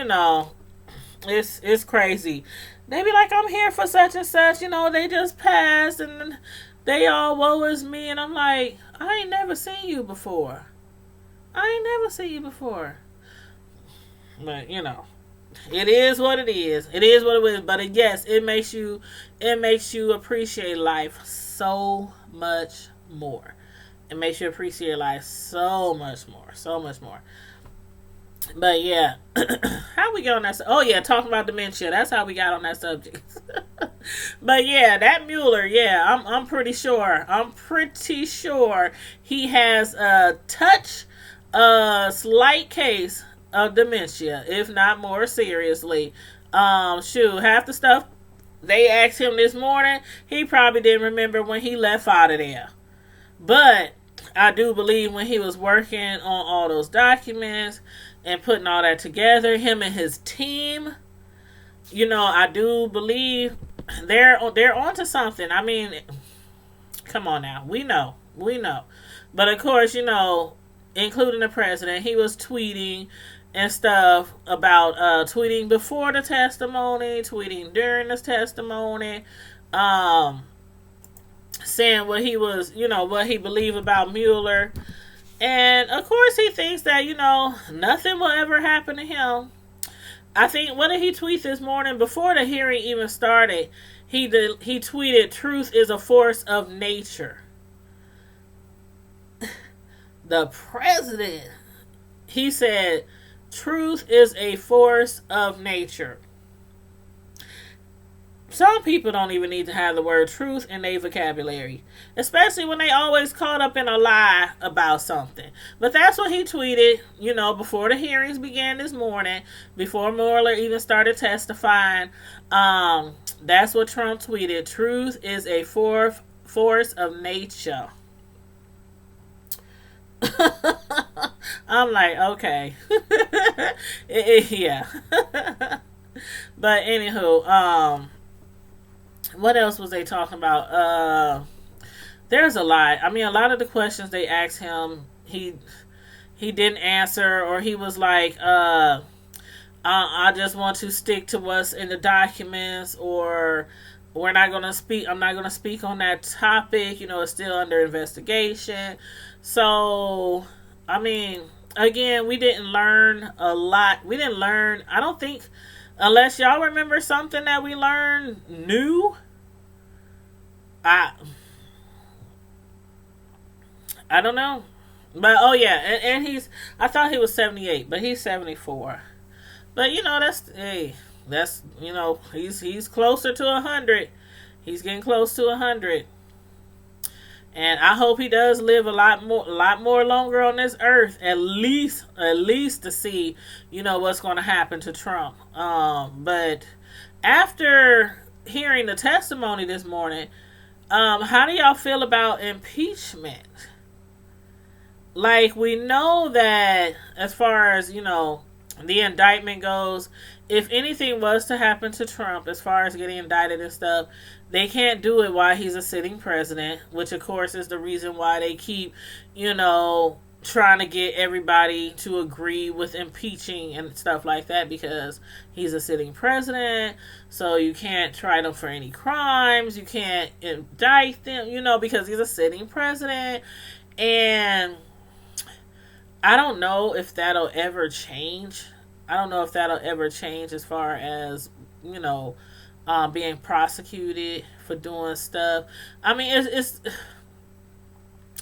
it's crazy. They be like, I'm here for such and such. They just passed, and they all woe is me, and I'm like, I ain't never seen you before. But it is what it is. It is what it is. But yes, it makes you appreciate life so much more. It makes you appreciate life so much more. So much more. But yeah, how we get on that? Oh yeah, talking about dementia. That's how we got on that subject. But yeah, that Mueller. Yeah, I'm pretty sure. I'm pretty sure he has a slight case of dementia, if not more seriously. Shoot, half the stuff they asked him this morning, he probably didn't remember when he left out of there. But I do believe when he was working on all those documents and putting all that together, him and his team, I do believe they're onto something. I mean, come on now, we know, but of course, including the president, he was tweeting and stuff about tweeting before the testimony, tweeting during this testimony, saying what he was, what he believed about Mueller. And of course, he thinks that, nothing will ever happen to him. I think, what did he tweet this morning? Before the hearing even started, he tweeted, "Truth is a force of nature." The president, he said, "Truth is a force of nature." Some people don't even need to have the word truth in their vocabulary, especially when they always caught up in a lie about something. But that's what he tweeted, before the hearings began this morning, before Mueller even started testifying. That's what Trump tweeted. Truth is a force of nature. I'm like, okay. Yeah. But anywho, what else was they talking about? There's a lot. I mean, a lot of the questions they asked him, he didn't answer, or he was like, I just want to stick to what's in the documents, or I'm not gonna speak on that topic. It's still under investigation. So, I mean, again, we didn't learn a lot. We didn't learn, I don't think, unless y'all remember something that we learned new. I don't know. But oh yeah, and I thought he was 78, but he's 74. But he's closer to 100. He's getting close to 100. And I hope he does live a lot more longer on this earth, at least to see, what's going to happen to Trump. But after hearing the testimony this morning, how do y'all feel about impeachment? Like, we know that as far as, the indictment goes, if anything was to happen to Trump as far as getting indicted and stuff, they can't do it while he's a sitting president, which of course is the reason why they keep, trying to get everybody to agree with impeaching and stuff like that, because he's a sitting president. So you can't try them for any crimes. You can't indict them, because he's a sitting president. And I don't know if that'll ever change. As far as, being prosecuted for doing stuff. I mean,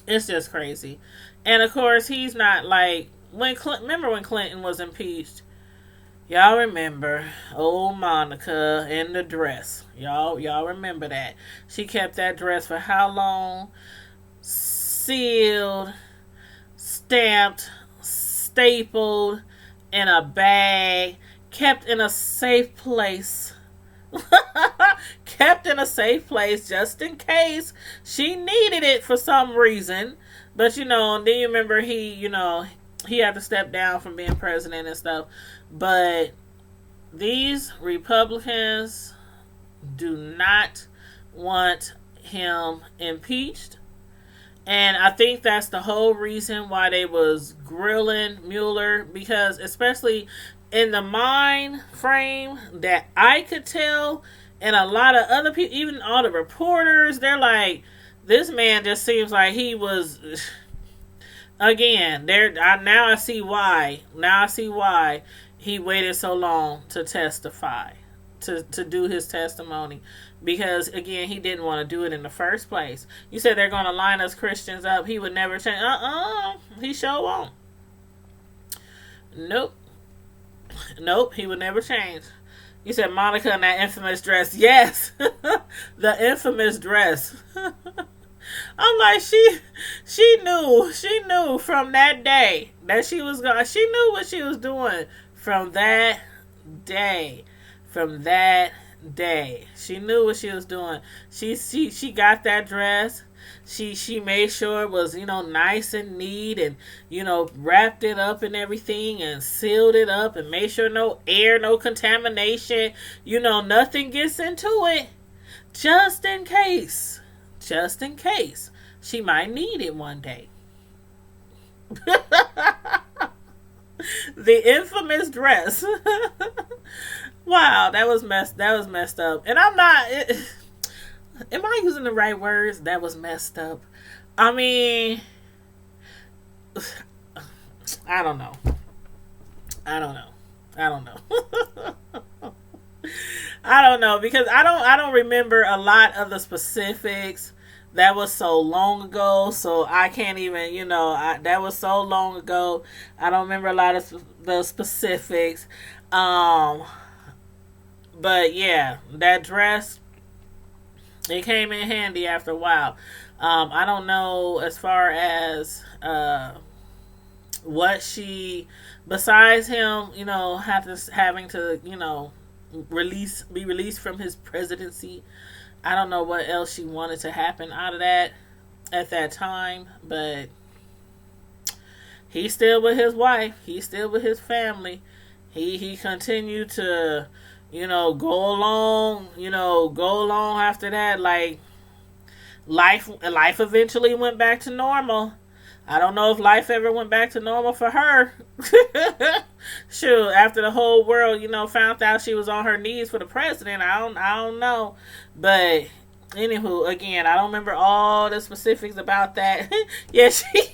it's just crazy. And of course, he's not like, remember when Clinton was impeached? Y'all remember old Monica in the dress. Y'all remember that. She kept that dress for how long? Sealed, stamped, stapled in a bag, kept in a safe place. Kept in a safe place just in case she needed it for some reason. But then you remember he had to step down from being president and stuff. But these Republicans do not want him impeached. And I think that's the whole reason why they was grilling Mueller, because especially in the mind frame that I could tell, and a lot of other people, even all the reporters, they're like, this man just seems like he was, again, now I see why. Now I see why he waited so long to testify, to do his testimony. Because, again, he didn't want to do it in the first place. You said they're going to line us Christians up. He would never change. He sure won't. Nope. Nope, he would never change. You said Monica in that infamous dress. Yes. The infamous dress. I'm like, she knew from that day that she was going. She knew what she was doing from that day. From that day, she knew what she was doing. She got that dress. She made sure it was nice and neat, and wrapped it up and everything, and sealed it up, and made sure no air, no contamination, nothing gets into it, just in case she might need it one day. The infamous dress. Wow, that was messed up. And I'm not. Am I using the right words? That was messed up. I mean, I don't know. I don't know because I don't remember a lot of the specifics. That was so long ago, so I can't even, that was so long ago. I don't remember a lot of the specifics. But yeah, that dress, it came in handy after a while. I don't know as far as what she, besides him, having to, be released from his presidency. I don't know what else she wanted to happen out of that at that time, but he's still with his wife. He's still with his family. He continued to, go along after that. Like, life eventually went back to normal. I don't know if life ever went back to normal for her. Shoot, after the whole world, found out she was on her knees for the president. I don't know. But anywho, again, I don't remember all the specifics about that. Yeah, she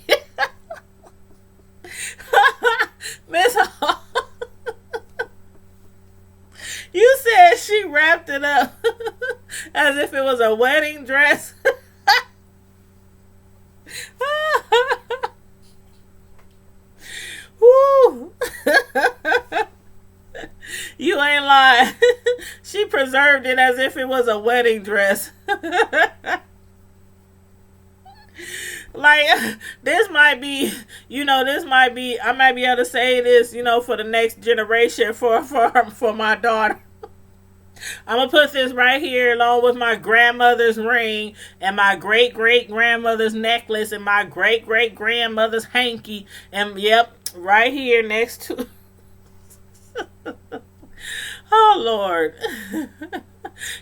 Miss You said she wrapped it up as if it was a wedding dress. Woo. You ain't lying. She preserved it as if it was a wedding dress. Like, this might be, I might be able to say this, for the next generation, for my daughter. I'm going to put this right here along with my grandmother's ring and my great-great-grandmother's necklace and my great-great-grandmother's hanky. And, yep, right here next to... Oh, Lord.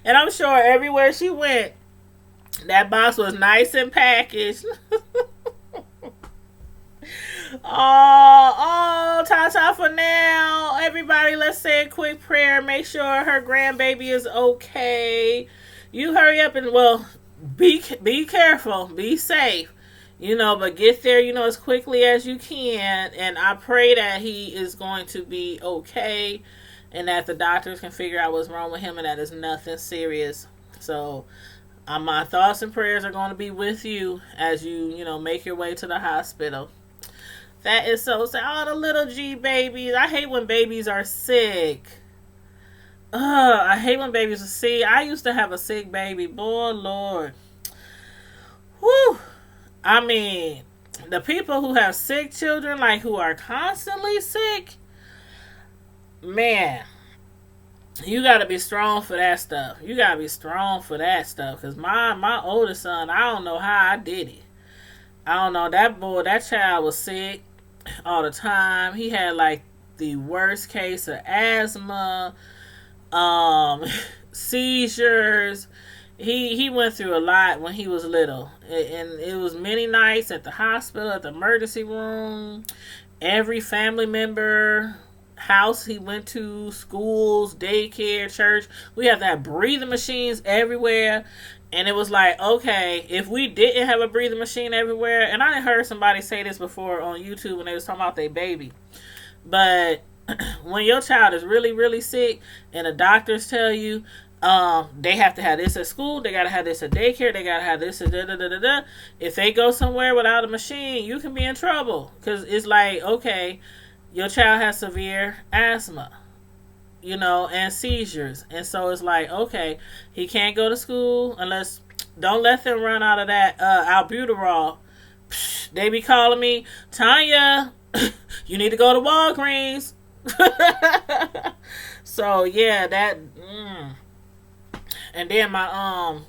And I'm sure everywhere she went, that box was nice and packaged. Ta-ta for now. Everybody, let's say a quick prayer. Make sure her grandbaby is okay. You hurry up and, be careful. Be safe. But get there, as quickly as you can. And I pray that he is going to be okay and that the doctors can figure out what's wrong with him and that it's nothing serious. So, my thoughts and prayers are going to be with you as you, make your way to the hospital. That is so sad. Oh, the little G babies. I hate when babies are sick. I hate when babies are sick. I used to have a sick baby. Boy, Lord. Whew. I mean, the people who have sick children, like who are constantly sick, man, you gotta be strong for that stuff. You gotta be strong for that stuff. Cause my oldest son, I don't know how I did it. I don't know. That child was sick all the time. He had like the worst case of asthma, um, seizures. He went through a lot when he was little, and it was many nights at the hospital, at the emergency room. Every family member house he went to, schools, daycare, church, we have to have breathing machines everywhere. And it was like, okay, if we didn't have a breathing machine everywhere, and I heard somebody say this before on YouTube when they was talking about their baby, but when your child is really, really sick and the doctors tell you they have to have this at school, they got to have this at daycare, they got to have this at da-da-da-da-da. If they go somewhere without a machine, you can be in trouble. Because it's like, okay, your child has severe asthma, and seizures. And so it's like, okay, he can't go to school unless, don't let them run out of that albuterol. They be calling me, Tanya, you need to go to Walgreens. So yeah, that and then I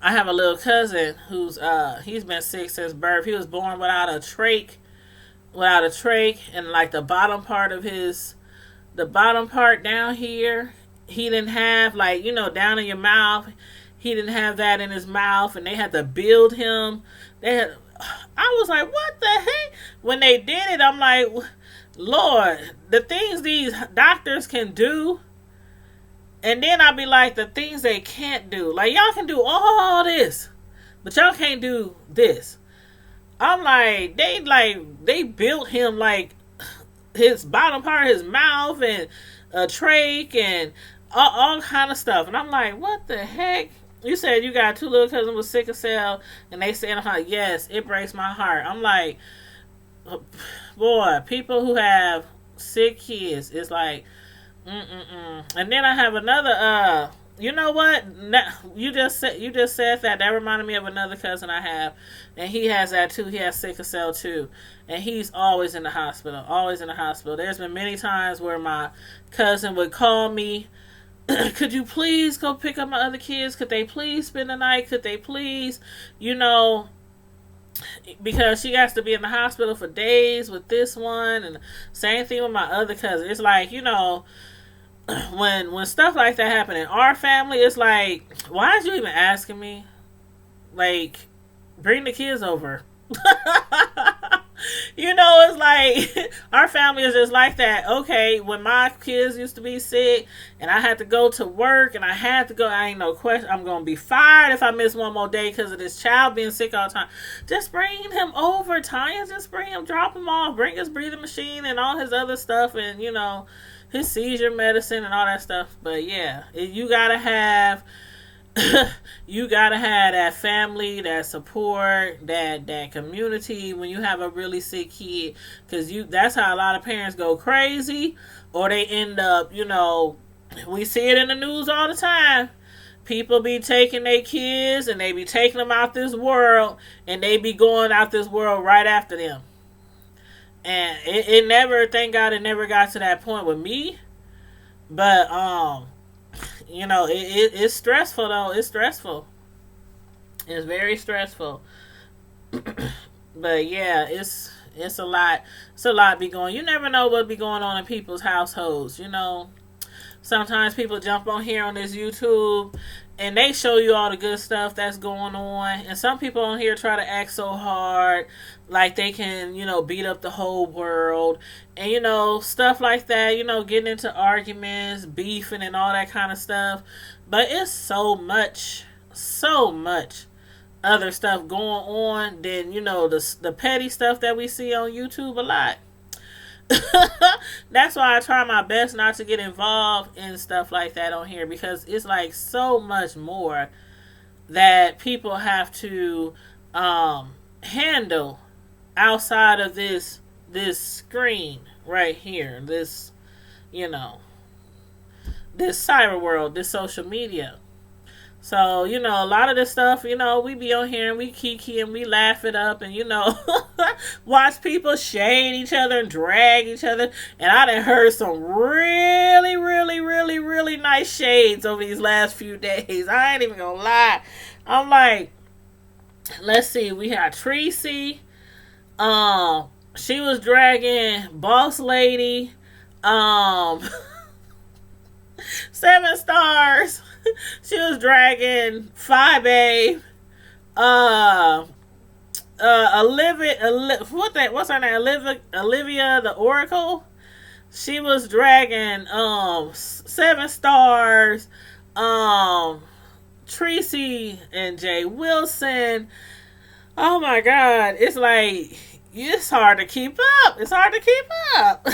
have a little cousin who's he's been sick since birth. He was born without a trach, and like the bottom part down here, he didn't have, like, down in your mouth, he didn't have that in his mouth, and they had to build him. I was like, what the heck? When they did it, I'm like, Lord, the things these doctors can do. And then I'll be like, the things they can't do. Like, y'all can do all this, but y'all can't do this. I'm like, they built him like his bottom part of his mouth and a trach and all kind of stuff. And I'm like, what the heck? You said you got two little cousins with sickle cell, and they saying, yes, it breaks my heart. I'm like, boy, people who have sick kids, it's like, And then I have another, you know what? You just said that. That reminded me of another cousin I have, and he has that too. He has sickle cell too, and he's always in the hospital. Always in the hospital. There's been many times where my cousin would call me. Could you please go pick up my other kids? Could they please spend the night? Could they please, because she has to be in the hospital for days with this one, and same thing with my other cousin. It's like, when stuff like that happen in our family, it's like, why is you even asking me? Like, bring the kids over. It's like, our family is just like that. Okay, when my kids used to be sick and I had to go to work and I ain't no question, I'm going to be fired if I miss one more day because of this child being sick all the time. Just bring him over, Tanya. Just bring him, drop him off, bring his breathing machine and all his other stuff, and, his seizure medicine and all that stuff. But yeah, you gotta have that family, that support, that community when you have a really sick kid, because that's how a lot of parents go crazy, or they end up, we see it in the news all the time. People be taking their kids and they be taking them out this world, and they be going out this world right after them. And it never, thank God, it never got to that point with me. But it's stressful though. It's stressful. It's very stressful. But yeah, it's a lot. It's a lot be going. You never know what be going on in people's households. Sometimes people jump on here on this YouTube and they show you all the good stuff that's going on. And some people on here try to act so hard, like they can, beat up the whole world. And, stuff like that, getting into arguments, beefing and all that kind of stuff. But it's so much other stuff going on than, the petty stuff that we see on YouTube a lot. That's why I try my best not to get involved in stuff like that on here, because it's like so much more that people have to handle outside of this screen right here, this cyber world, this social media. So, a lot of this stuff, we be on here and we kiki and we laugh it up and, watch people shade each other and drag each other. And I done heard some really, really, really, really nice shades over these last few days. I ain't even gonna lie. I'm like, let's see, we had Tracy. She was dragging Boss Lady. Um, 7 stars. She was dragging 5A. What's her name? Olivia the Oracle. She was dragging 7 stars. Tracy and Jay Wilson. Oh my God. It's like, it's hard to keep up. It's hard to keep up.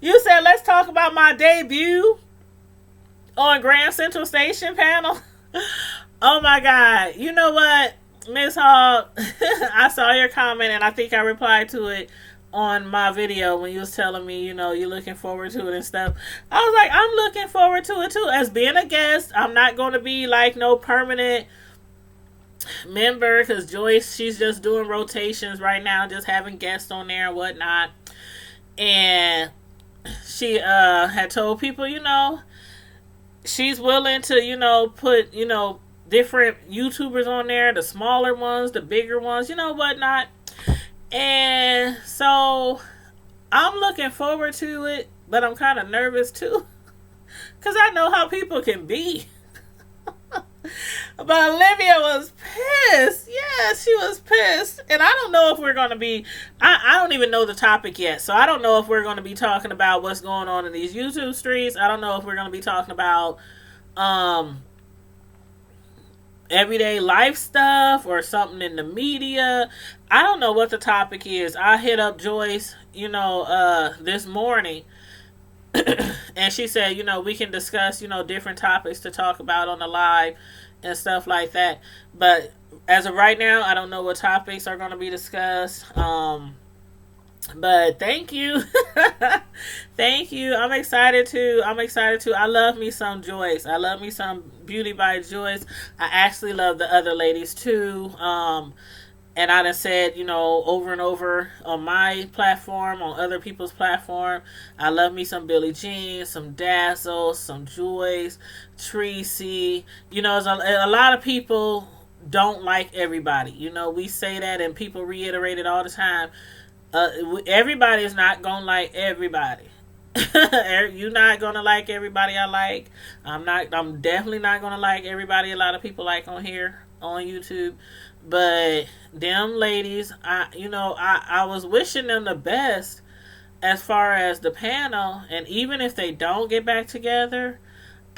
You said, let's talk about my debut on Grand Central Station panel. Oh my God. You know what, Miss Hall? I saw your comment and I think I replied to it on my video when you was telling me, you're looking forward to it and stuff. I was like, I'm looking forward to it too. As being a guest, I'm not going to be like no permanent member because Joyce, she's just doing rotations right now, just having guests on there and whatnot. And she had told people, she's willing to, put, different YouTubers on there, the smaller ones, the bigger ones, whatnot. And so I'm looking forward to it, but I'm kind of nervous too. Because I know how people can be. But Olivia was pissed. Yeah, she was pissed. And I don't know if we're going to be... I don't even know the topic yet. So I don't know if we're going to be talking about what's going on in these YouTube streets. I don't know if we're going to be talking about everyday life stuff or something in the media. I don't know what the topic is. I hit up Joyce, this morning. And she said, we can discuss, different topics to talk about on the live and stuff like that. But as of right now, I don't know what topics are going to be discussed. But thank you. Thank you. I'm excited too. I love me some Joyce. I love me some Beauty by Joyce. I actually love the other ladies too. And I done said, over and over on my platform, on other people's platform, I love me some Billie Jean, some Dazzle, some Joyce, Tracy. A lot of people don't like everybody. We say that and people reiterate it all the time. Everybody is not gonna like everybody. You're not gonna like everybody I like. I'm definitely not gonna like everybody a lot of people like on here on YouTube. But them ladies, I was wishing them the best as far as the panel, and even if they don't get back together,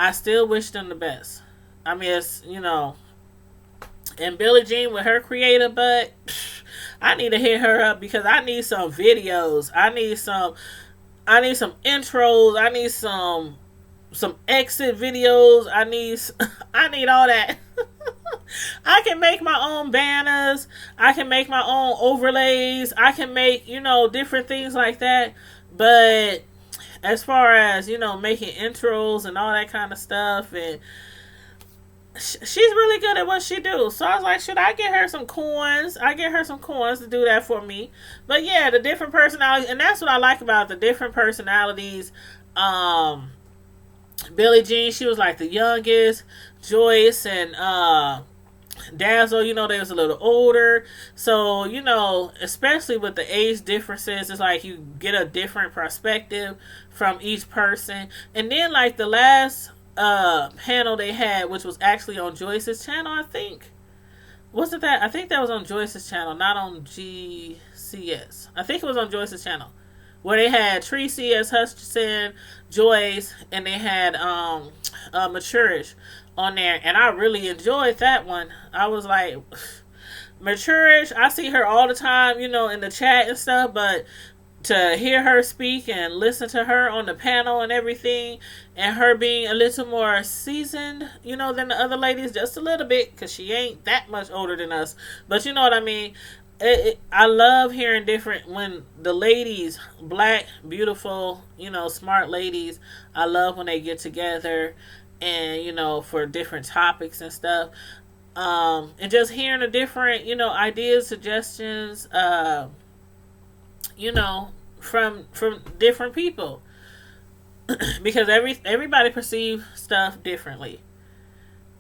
I still wish them the best. I mean, it's, and Billie Jean with her creative butt, I need to hit her up because I need some videos. I need some intros. I need some exit videos. I need all that. I can make my own banners. I can make my own overlays. I can make, different things like that. But as far as, making intros and all that kind of stuff, and she's really good at what she do. So I was like, should I get her some coins? I get her some coins to do that for me. But yeah, the different personalities, and that's what I like about the different personalities. Billie Jean, she was like the youngest. Joyce and Dazzle, they was a little older. So, especially with the age differences, it's like you get a different perspective from each person. And then like the last panel they had, which was actually on Joyce's channel, I think. Wasn't that? I think that was on Joyce's channel, not on GCS. I think it was on Joyce's channel. Where they had Tracy as Hutchinson, Joyce, and they had Maturish on there. And I really enjoyed that one. I was like, Maturish, I see her all the time, in the chat and stuff, but to hear her speak and listen to her on the panel and everything, and her being a little more seasoned, than the other ladies, just a little bit, because she ain't that much older than us. But you know what I mean? I love hearing different, when the ladies, black, beautiful, smart ladies, I love when they get together and for different topics and stuff. And just hearing the different ideas, suggestions, from different people. Because everybody perceives stuff differently.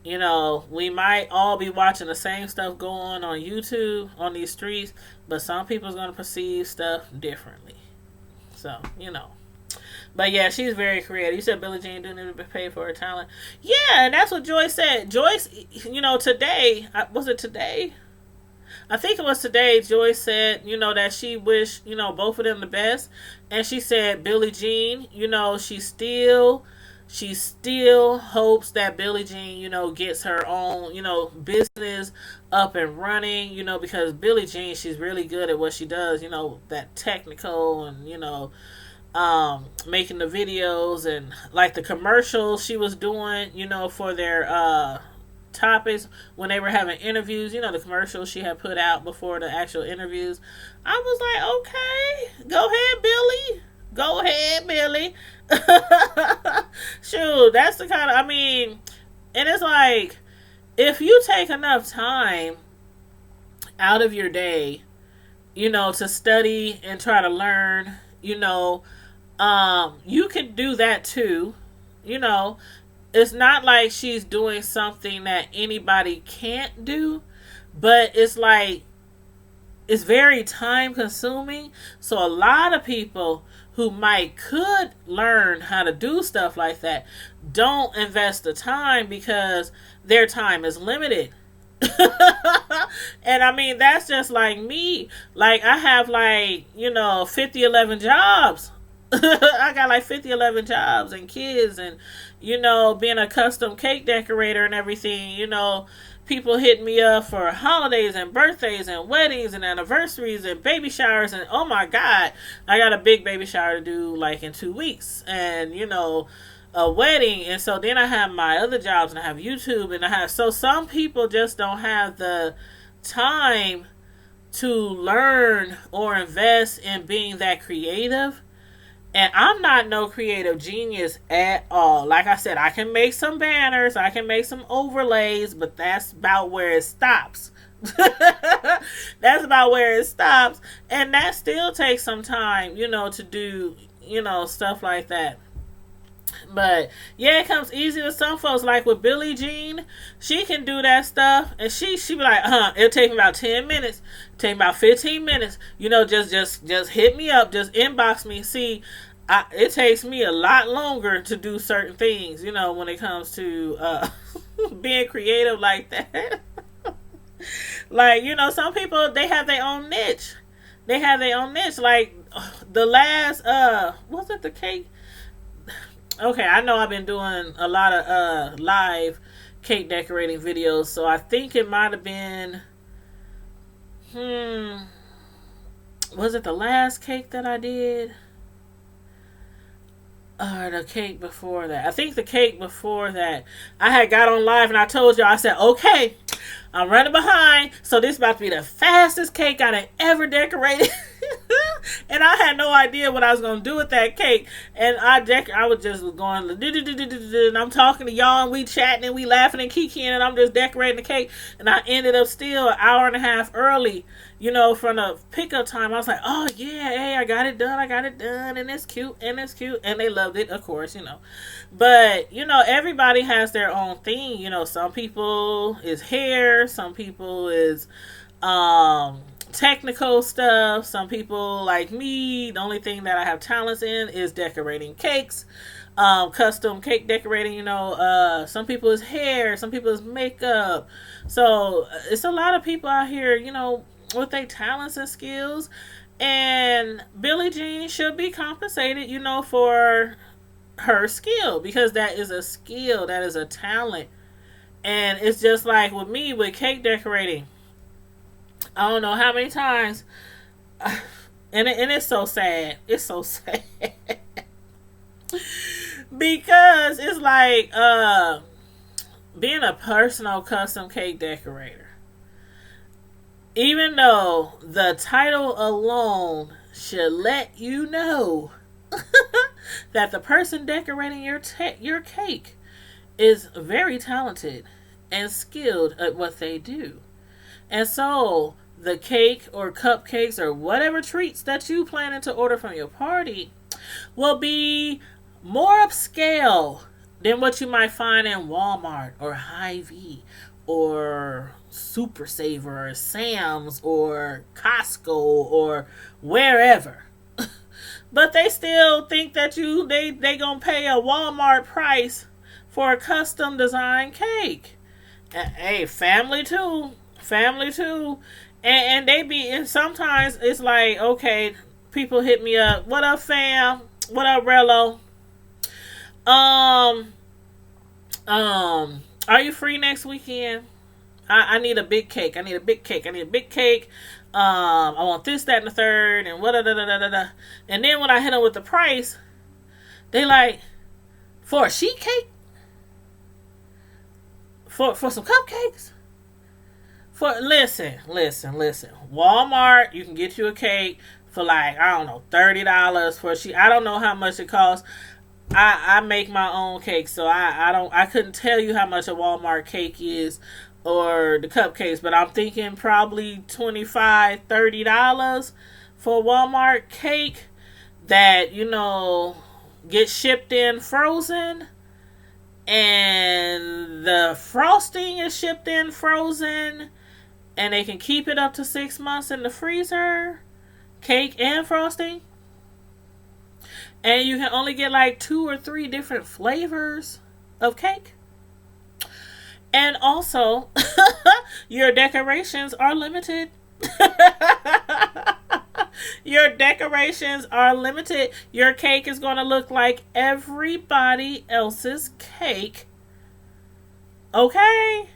We might all be watching the same stuff going on YouTube on these streets, but some people's gonna perceive stuff differently. So, But yeah, she's very creative. You said Billie Jean didn't even pay for her talent. Yeah, and that's what Joyce said. Joyce, today, was it today? I think it was today. Joyce said, that she wished, both of them the best. And she said, Billie Jean, she still hopes that Billie Jean, gets her own, business up and running, because Billie Jean, she's really good at what she does, that technical and, making the videos and like the commercials she was doing, for their topics when they were having interviews, the commercials she had put out before the actual interviews. I was like, okay, go ahead, Billie. Go ahead, Billie. Shoot, that's the kind of, and it's like, if you take enough time out of your day, to study and try to learn, you can do that too. It's not like she's doing something that anybody can't do, but it's like, it's very time consuming. So a lot of people who could learn how to do stuff like that don't invest the time because their time is limited. And that's just like me. Like, I have 11 jobs. I got 11 jobs and kids and, being a custom cake decorator and everything, people hit me up for holidays and birthdays and weddings and anniversaries and baby showers. And oh my God, I got a big baby shower to do in 2 weeks and, a wedding. And so then I have my other jobs and I have YouTube and so some people just don't have the time to learn or invest in being that creative. And I'm not no creative genius at all. Like I said, I can make some banners, I can make some overlays, but that's about where it stops. That's about where it stops. And that still takes some time, to do, stuff like that. But yeah, it comes easy to some folks. Like with Billie Jean, she can do that stuff, and she be like, it'll take me about 10 minutes, take me about 15 minutes. Just hit me up, just inbox me. See, it takes me a lot longer to do certain things. When it comes to being creative like that. Some people, they have their own niche. Like the last, was it the cake? Okay, I know I've been doing a lot of live cake decorating videos, so I think it might have been, was it the last cake that I did? Or the cake before that? I think the cake before that. I had got on live and I told y'all, I said, okay, I'm running behind, so this is about to be the fastest cake I done ever decorated. And I had no idea what I was going to do with that cake. And I was just going, and I'm talking to y'all, and we chatting, and we laughing and kikiing, and I'm just decorating the cake. And I ended up still an hour and a half early, from the pickup time. I was like, oh, yeah, hey, I got it done, and it's cute, and they loved it, of course, But, everybody has their own thing. Some people is hair, some people is, technical stuff. Some people like me, the only thing that I have talents in is decorating cakes, custom cake decorating. Some people is hair, some people is makeup. So it's a lot of people out here, with their talents and skills. And Billie Jean should be compensated, for her skill, because that is a skill, that is a talent. And it's just like with me with cake decorating. I don't know how many times, and it's so sad. It's so sad. Because it's like being a personal custom cake decorator. Even though the title alone should let you know that the person decorating your cake is very talented and skilled at what they do. And so the cake or cupcakes or whatever treats that you planning to order from your party will be more upscale than what you might find in Walmart or Hy-Vee or Super Saver or Sam's or Costco or wherever. But they still think that they gonna pay a Walmart price for a custom designed cake. Hey, family too, and they be, and sometimes it's like, okay, people hit me up, what up fam, what up Rello, um are you free next weekend? I need a big cake. I need a big cake. I need a big cake. I want this, that, and the third, and what da da da da da. And then when I hit them with the price, they like, for a sheet cake, for some cupcakes. For listen. Walmart, you can get you a cake for like, I don't know, $30 for a sheet. I don't know how much it costs. I make my own cake, so I couldn't tell you how much a Walmart cake is or the cupcakes, but I'm thinking probably $25-$30 for a Walmart cake that, get shipped in frozen, and the frosting is shipped in frozen, and they can keep it up to 6 months in the freezer, cake and frosting. And you can only get like 2 or 3 different flavors of cake. And also, your decorations are limited. Your decorations are limited. Your cake is going to look like everybody else's cake. Okay?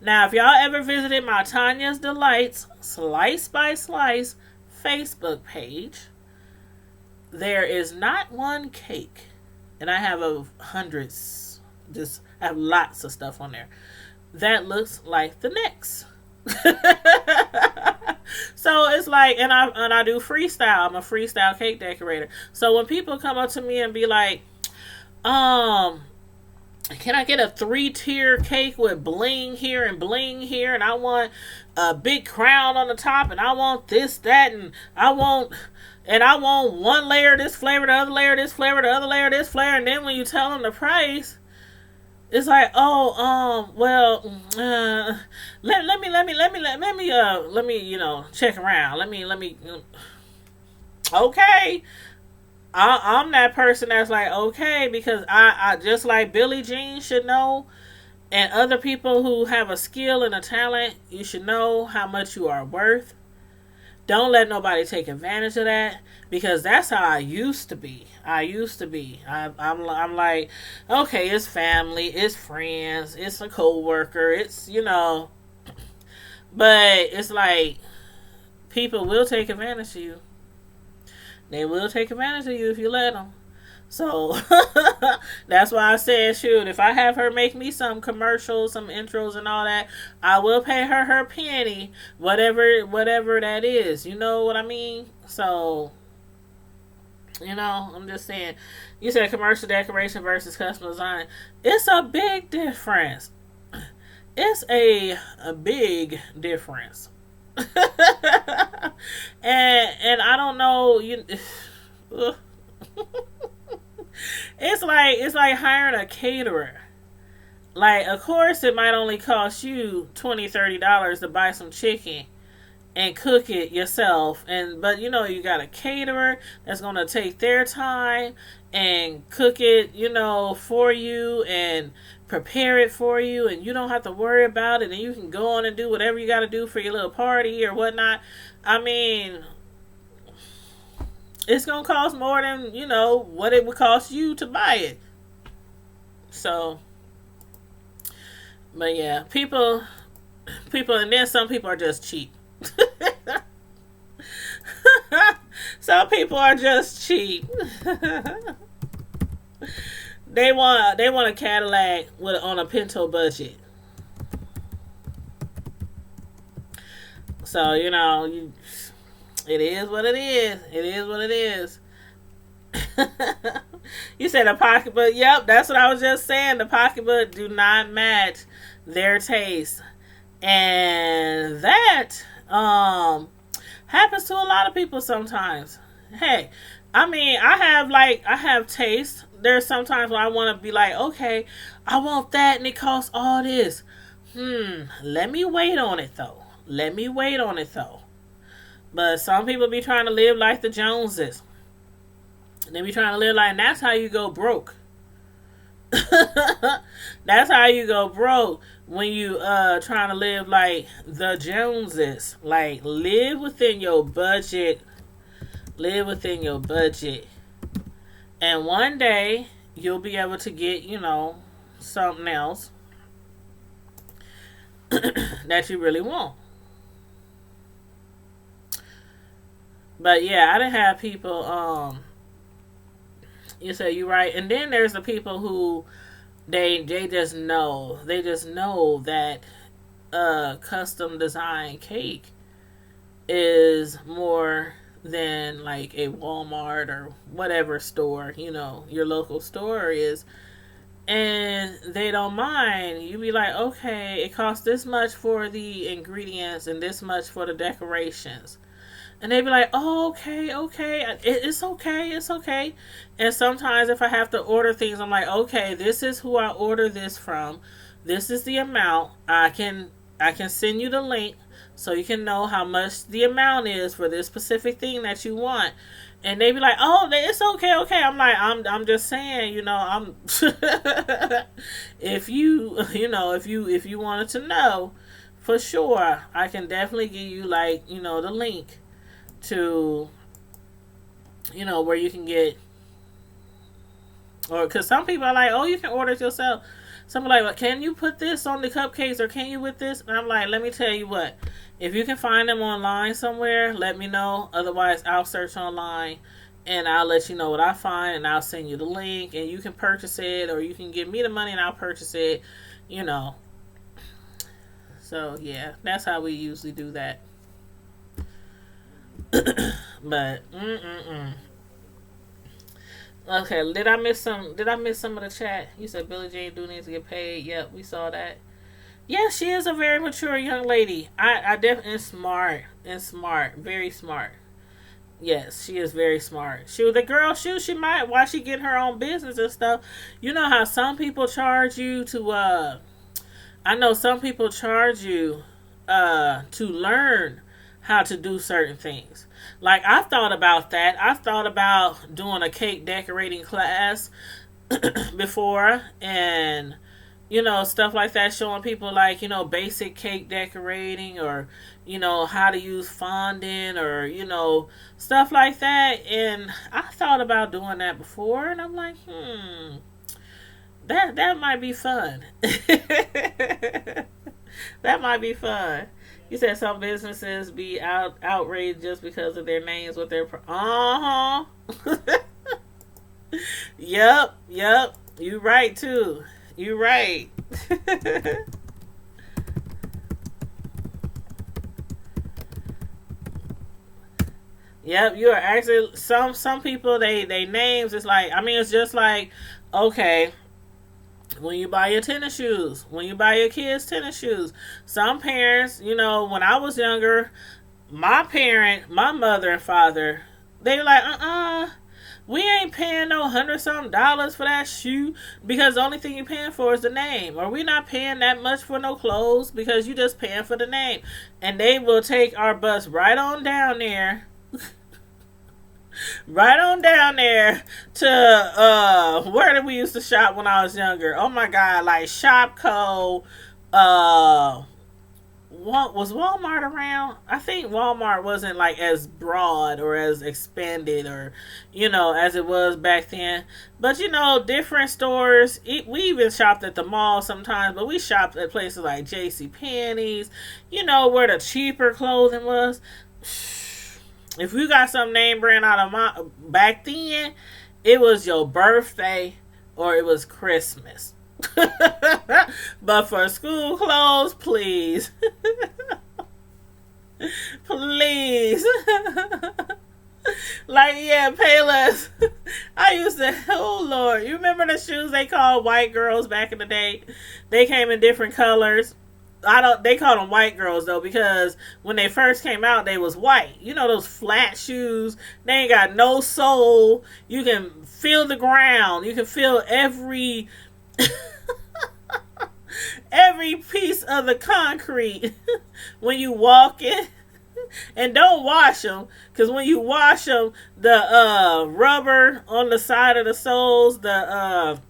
Now, if y'all ever visited my Tanya's Delights Slice by Slice Facebook page, there is not one cake, and I have hundreds, I have lots of stuff on there, that looks like the next. So it's like, and I do freestyle. I'm a freestyle cake decorator. So when people come up to me and be like, can I get a 3-tier cake with bling here and bling here, and I want a big crown on the top, and I want this, that, and I want one layer of this flavor, the other layer of this flavor, the other layer of this flavor, and then when you tell them the price, it's like, let me check around. Let me. Okay. I'm that person that's like, okay, because I just like Billie Jean should know, and other people who have a skill and a talent, you should know how much you are worth. Don't let nobody take advantage of that, because that's how I used to be. I'm like, okay, it's family, it's friends, it's a coworker, it's, but it's like, people will take advantage of you. They will take advantage of you if you let them. So that's why I said, shoot, if I have her make me some commercials, some intros and all that, I will pay her penny, whatever that is. You know what I mean? So, I'm just saying, you said commercial decoration versus custom design. It's a big difference. It's a big difference. and I don't know, it's like hiring a caterer. Like, of course it might only cost you $20-$30 to buy some chicken and cook it yourself, but you got a caterer that's gonna take their time and cook it for you and prepare it for you, and you don't have to worry about it, and you can go on and do whatever you got to do for your little party or whatnot. I mean, it's gonna cost more than what it would cost you to buy it. So, but yeah, people, and then some people are just cheap. Some people are just cheap. They want a Cadillac on a Pinto budget. So it is what it is. It is what it is. You said a pocketbook. Yep, that's what I was just saying. The pocketbook do not match their taste. And that happens to a lot of people sometimes. Hey, I mean, I have taste. There's sometimes when I want to be like, okay, I want that and it costs all this. Let me wait on it though. Let me wait on it though. But some people be trying to live like the Joneses. They be trying to live like, and that's how you go broke. That's how you go broke when you trying to live like the Joneses. Like, live within your budget. Live within your budget. And one day you'll be able to get, something else that you really want. But yeah, I didn't have people you say you right. And then there's the people who they just know that custom design cake is more than like a Walmart or whatever store, your local store is. And they don't mind. You be like, okay, it costs this much for the ingredients and this much for the decorations. And they be like, oh, okay. It's okay. And sometimes if I have to order things, I'm like, okay, this is who I order this from. This is the amount. I can send you the link so you can know how much the amount is for this specific thing that you want. And they be like, oh, it's okay. I'm like, I'm just saying, I'm if you wanted to know for sure, I can definitely give you like, the link to, where you can get, or because some people are like, oh, you can order it yourself. Some are like, well, can you put this on the cupcakes, or can you with this? And I'm like, let me tell you what, if you can find them online somewhere, let me know. Otherwise, I'll search online and I'll let you know what I find, and I'll send you the link and you can purchase it, or you can give me the money and I'll purchase it, So yeah, that's how we usually do that. But okay, did I miss some of the chat? You said Billie Jean do need to get paid. Yep, we saw that. Yeah, she is a very mature young lady. I definitely smart, very smart. Yes, she is very smart. She might, while she getting her own business and stuff. You know how some people charge you to I know some people charge you to learn how to do certain things. Like, I've thought about that. I've thought about doing a cake decorating class before, and stuff like that, showing people like, basic cake decorating, or how to use fondant, or stuff like that. And I thought about doing that before, and I'm like, that might be fun. That might be fun. You said some businesses be outraged just because of their names with their Yep. You right too. You right. Yep, you are actually some people, they names, it's like, I mean, it's just like, okay, when you buy your tennis shoes, when you buy your kids tennis shoes, some parents, when I was younger, my mother and father, they were like, we ain't paying no $100-something for that shoe, because the only thing you're paying for is the name. Or we not paying that much for no clothes, because you just paying for the name. And they will take our bus right on down there. Right on down there to where did we used to shop when I was younger? Oh my God, like Shopko. What was Walmart around? I think Walmart wasn't like as broad or as expanded, or as it was back then. But different stores. We even shopped at the mall sometimes, but we shopped at places like J.C. Penney's. Where the cheaper clothing was. If you got some name brand out of back then, it was your birthday or it was Christmas. But for school clothes, please. Please. Like, yeah, Payless. I used to, oh Lord, you remember the shoes they called white girls back in the day? They came in different colors. I don't. They called them white girls though because when they first came out, they was white. You know those flat shoes. They ain't got no sole. You can feel the ground. You can feel every piece of the concrete when you walk in. And don't wash them, because when you wash them, the rubber on the side of the soles, the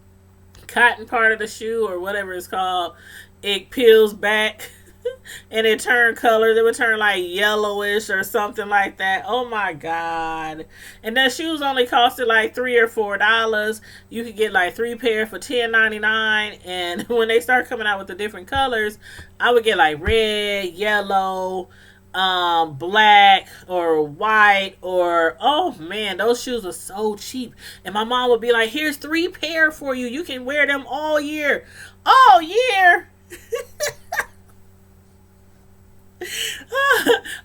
cotton part of the shoe or whatever it's called, it peels back and it turned colors. It would turn like yellowish or something like that. Oh my God. And the shoes only costed like $3 or $4. You could get like 3 pair for $10.99. And when they start coming out with the different colors, I would get like red, yellow, black or white, or oh man, those shoes were so cheap. And my mom would be like, here's 3 pair for you. You can wear them all year. All year.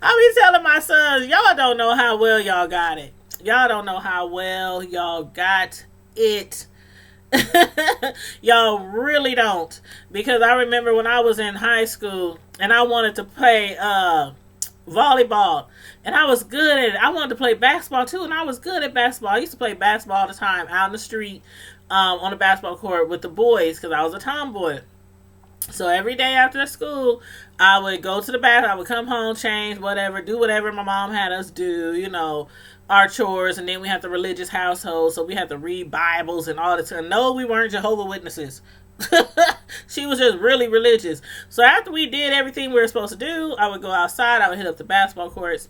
I be telling my sons, y'all don't know how well y'all got it. Y'all don't know how well y'all got it. Y'all really don't. Because I remember when I was in high school and I wanted to play volleyball, and I was good at it. I wanted to play basketball too, and I was good at basketball. I used to play basketball all the time out in the street, on the basketball court with the boys because I was a tomboy. So every day after school, I would go to the bathroom. I would come home, change, whatever, do whatever my mom had us do, you know, our chores. And then we had the religious household, so we had to read Bibles and all the time. No, we weren't Jehovah's Witnesses. She was just really religious. So after we did everything we were supposed to do, I would go outside. I would hit up the basketball courts,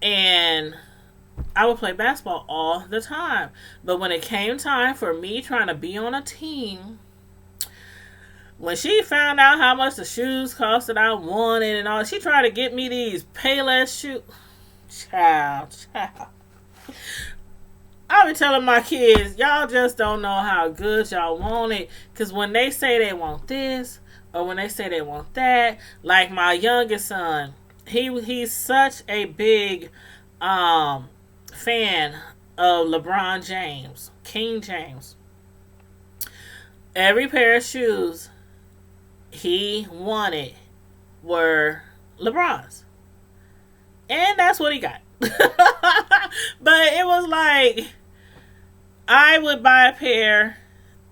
and I would play basketball all the time. But when it came time for me trying to be on a team, when she found out how much the shoes cost that I wanted and all, she tried to get me these Payless shoes. Child. I be telling my kids, y'all just don't know how good y'all want it. Because when they say they want this, or when they say they want that, like my youngest son, he's such a big fan of LeBron James, King James. Every pair of shoes he wanted were LeBron's. And that's what he got. But it was like, I would buy a pair,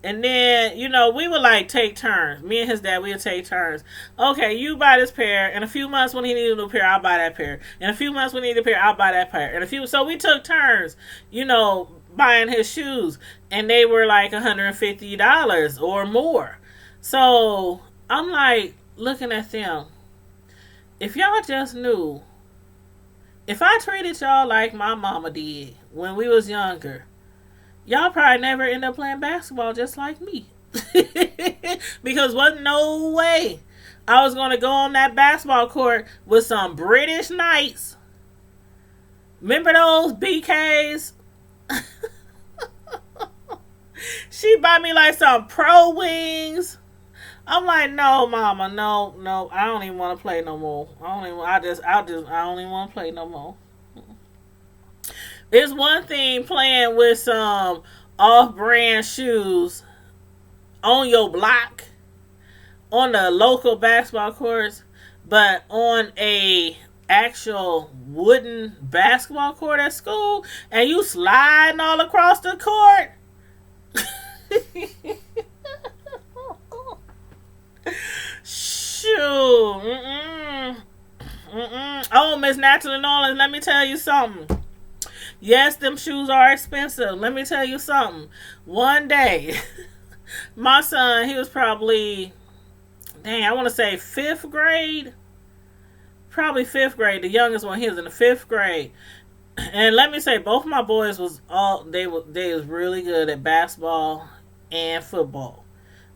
and then, you know, we would like take turns. Me and his dad, we would take turns. Okay, you buy this pair. In a few months when he needed a new pair, I'll buy that pair. In a few months when he needed a pair, I'll buy that pair. So we took turns, you know, buying his shoes. And they were like $150 or more. So I'm like looking at them. If y'all just knew, if I treated y'all like my mama did when we was younger, y'all probably never end up playing basketball just like me. Because wasn't no way I was going to go on that basketball court with some British Knights. Remember those BKs? She bought me like some Pro Wings. I'm like, no, mama, no, I don't even want to play no more. I don't even want to play no more. It's one thing playing with some off-brand shoes on your block, on the local basketball courts, but on a actual wooden basketball court at school, and you sliding all across the court. Shoot. Oh, Miss Natalie Nolan, let me tell you something. Yes, them shoes are expensive. Let me tell you something. One day, my son, he was probably, I want to say 5th grade. Probably 5th grade. The youngest one, he was in the 5th grade. And let me say, both my boys they was really good at basketball and football.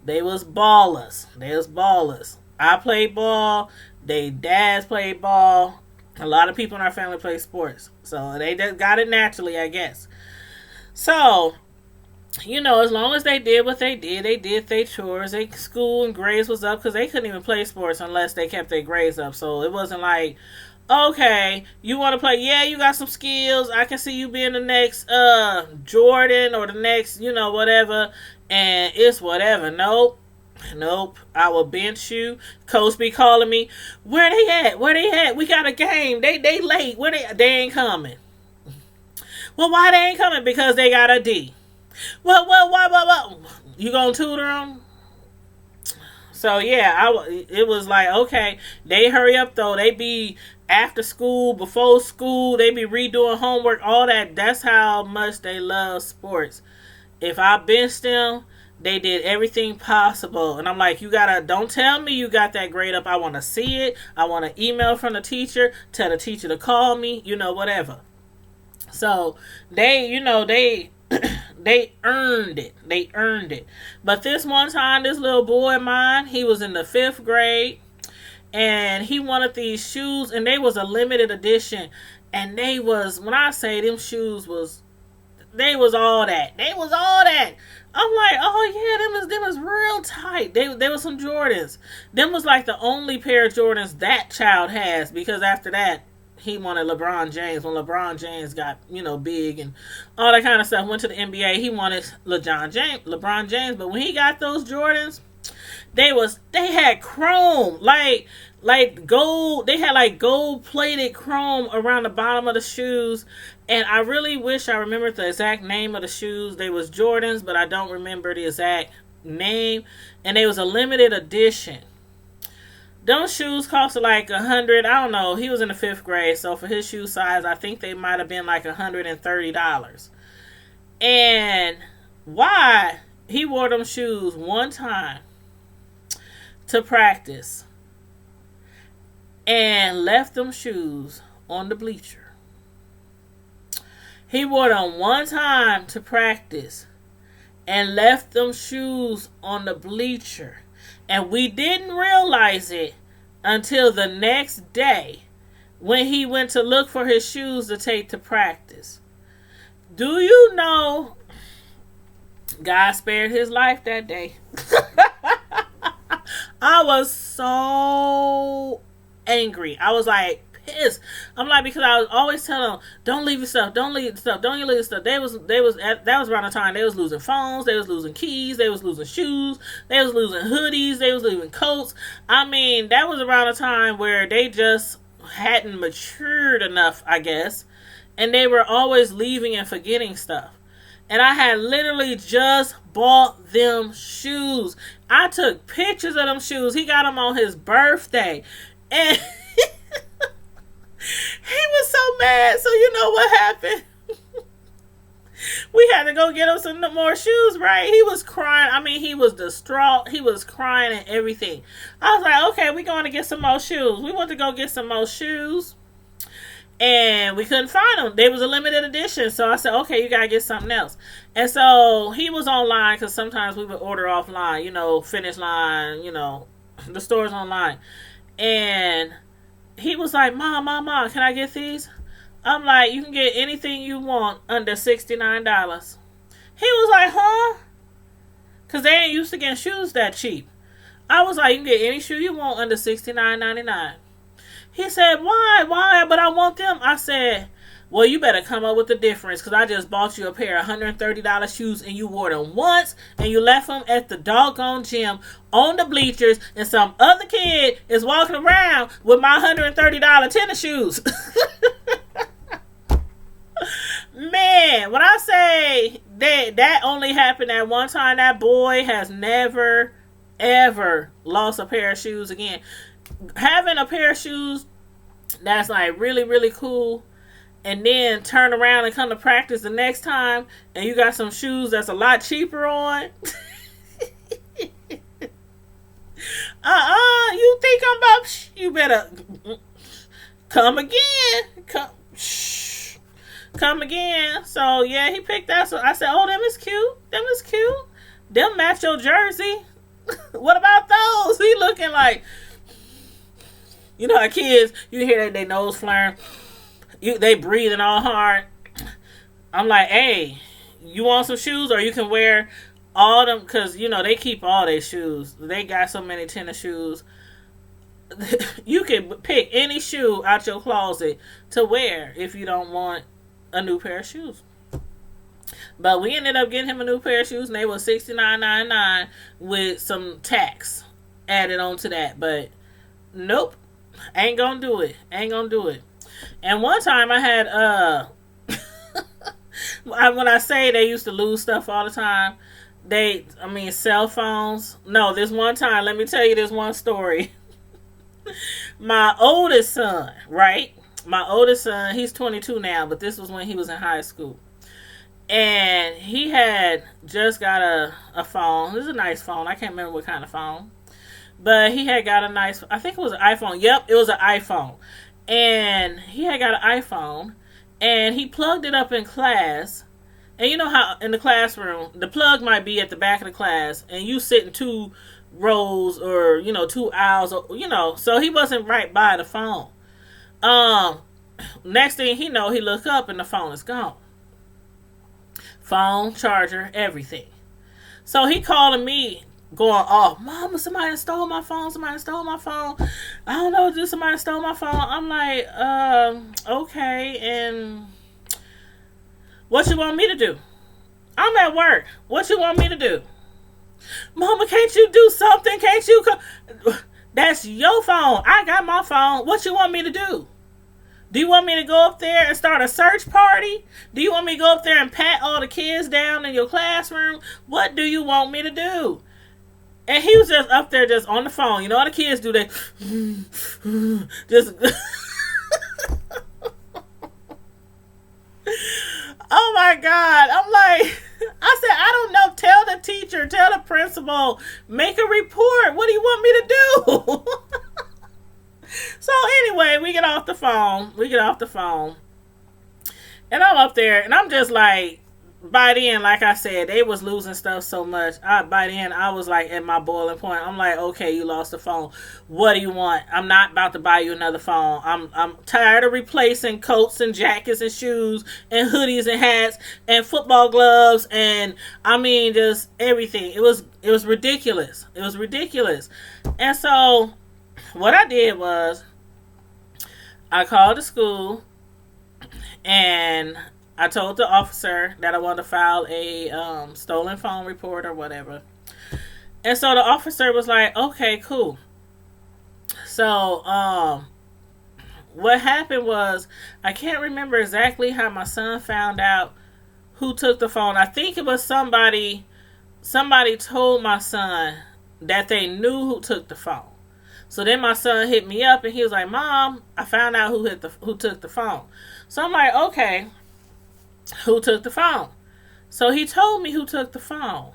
They was ballers. I played ball. They dads played ball. A lot of people in our family play sports. So they just got it naturally, I guess. So, you know, as long as they did what they did their chores. Their school and grades was up because they couldn't even play sports unless they kept their grades up. So it wasn't like, Okay, you want to play? Yeah, you got some skills. I can see you being the next Jordan or the next, whatever. And it's whatever. Nope. Nope. I will bench you. Coach be calling me. Where they at? Where they at? We got a game. They late. Where they ain't coming. Well, why they ain't coming? Because they got a D. Well, why? You gonna tutor them? So yeah, it was like, okay, they hurry up though. They be after school, before school, they be redoing homework, all that. That's how much they love sports. If I benched them, they did everything possible. And I'm like, don't tell me you got that grade up. I want to see it. I want an email from the teacher, tell the teacher to call me, whatever. So they they earned it. They earned it. But this one time, this little boy of mine, he was in the 5th grade, and he wanted these shoes, and they was a limited edition. And they was, when I say them shoes was, they was all that. They was all that. I'm like, oh yeah, them was real tight. They was some Jordans. Them was like the only pair of Jordans that child has, because after that, he wanted LeBron James. When LeBron James got, big and all that kind of stuff, went to the NBA, he wanted LeBron James. But when he got those Jordans, they had chrome, like gold. They had like gold plated chrome around the bottom of the shoes. And I really wish I remembered the exact name of the shoes. They was Jordans, but I don't remember the exact name. And they was a limited edition. Those shoes cost like $100. I don't know. He was in the 5th grade, so for his shoe size, I think they might have been like $130. And why? He wore them shoes one time to practice and left them shoes on the bleacher. He wore them one time to practice and left them shoes on the bleacher. And we didn't realize it until the next day when he went to look for his shoes to take to practice. Do you know God spared his life that day? I was so angry. I was like pissed. I'm like, because I was always telling them, don't leave your stuff, don't leave your stuff, don't you leave your stuff. That was around the time they was losing phones, they was losing keys, they was losing shoes, they was losing hoodies, they was losing coats. I mean, that was around a time where they just hadn't matured enough, I guess, and they were always leaving and forgetting stuff. And I had literally just bought them shoes. I took pictures of them shoes. He got them on his birthday. And he was so mad. So you know what happened? We had to go get him some more shoes, right? He was crying. I mean, he was distraught. He was crying and everything. I was like, okay, we're going to get some more shoes. We went to go get some more shoes. And we couldn't find them. They was a limited edition. So I said, okay, you got to get something else. And so he was online, because sometimes we would order offline, Finish Line, the stores online. And he was like, Mom, can I get these? I'm like, you can get anything you want under $69. He was like, huh? Because they ain't used to getting shoes that cheap. I was like, you can get any shoe you want under $69.99. He said, why? But I want them. I said, well, you better come up with the difference, because I just bought you a pair of $130 shoes and you wore them once and you left them at the doggone gym on the bleachers, and some other kid is walking around with my $130 tennis shoes. Man, when I say that only happened at one time, that boy has never, ever lost a pair of shoes again. Having a pair of shoes that's like really, really cool, and then turn around and come to practice the next time and you got some shoes that's a lot cheaper on. You think I'm about, you better come again. Come again. So yeah, he picked that. So I said, oh, them is cute. Them match your jersey. What about those? He looking like, how kids, you hear their nose flaring, they breathing all hard. I'm like, hey, you want some shoes, or you can wear all them, because they keep all their shoes. They got so many tennis shoes. You can pick any shoe out your closet to wear if you don't want a new pair of shoes. But we ended up getting him a new pair of shoes, and they were $69.99 with some tax added on to that. But nope, ain't gonna do it. Ain't gonna do it. And one time I had when I say they used to lose stuff all the time, cell phones. No, this one time, let me tell you this one story. My oldest son, right? My oldest son, he's 22 now, but this was when he was in high school. And he had just got a phone. This is a nice phone. I can't remember what kind of phone. But he had got a nice, I think it was an iPhone. Yep, it was an iPhone. And he had got an iPhone. And he plugged it up in class. And you know how in the classroom, the plug might be at the back of the class. And you sit in 2 rows or, 2 aisles. Or, so he wasn't right by the phone. Next thing he know, he look up and the phone is gone. Phone, charger, everything. So he calling me, going off. Mama, somebody stole my phone. Somebody stole my phone. I don't know what to do. Somebody stole my phone. I'm like, okay. And what you want me to do? I'm at work. What you want me to do? Mama, can't you do something? Can't you That's your phone. I got my phone. What you want me to do? Do you want me to go up there and start a search party? Do you want me to go up there and pat all the kids down in your classroom? What do you want me to do? And he was just up there just on the phone. You know how the kids do that? Just... Oh my God. I'm like... I said, I don't know. Tell the teacher. Tell the principal. Make a report. What do you want me to do? So anyway, we get off the phone. And I'm up there, and I'm just like, by then, like I said, they was losing stuff so much. By then, I was like at my boiling point. I'm like, okay, you lost the phone. What do you want? I'm not about to buy you another phone. I'm tired of replacing coats and jackets and shoes and hoodies and hats and football gloves and just everything. It was ridiculous. It was ridiculous. And so what I did was I called the school and I told the officer that I wanted to file a stolen phone report or whatever. And so the officer was like, okay, cool. So what happened was, I can't remember exactly how my son found out who took the phone. I think it was somebody told my son that they knew who took the phone. So then my son hit me up and he was like, Mom, I found out who took the phone. So I'm like, okay, who took the phone? So he told me who took the phone.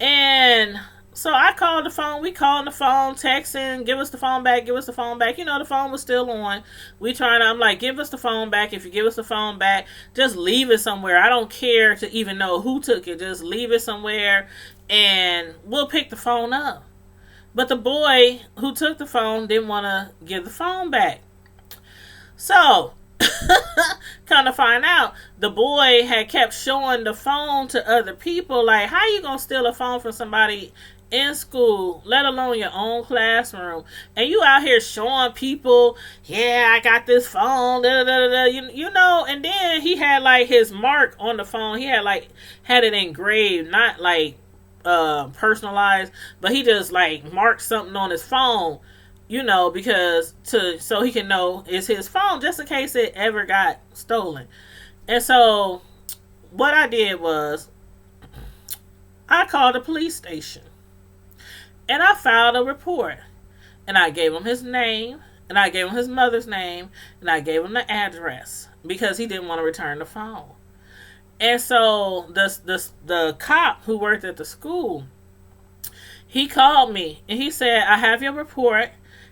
And so I called the phone. We called the phone, texting, give us the phone back, give us the phone back. The phone was still on. I'm like, give us the phone back. If you give us the phone back, just leave it somewhere. I don't care to even know who took it. Just leave it somewhere and we'll pick the phone up. But the boy who took the phone didn't want to give the phone back. So, kind of find out, the boy had kept showing the phone to other people. Like, how you going to steal a phone from somebody in school, let alone your own classroom? And you out here showing people, yeah, I got this phone, da, da, da, da. And then he had like his mark on the phone. He had it engraved, not like personalized, but he just like marked something on his phone, because so he can know it's his phone just in case it ever got stolen. And so what I did was I called the police station and I filed a report, and I gave him his name, and I gave him his mother's name, and I gave him the address because he didn't want to return the phone. And so the cop who worked at the school, he called me and he said, I have your report.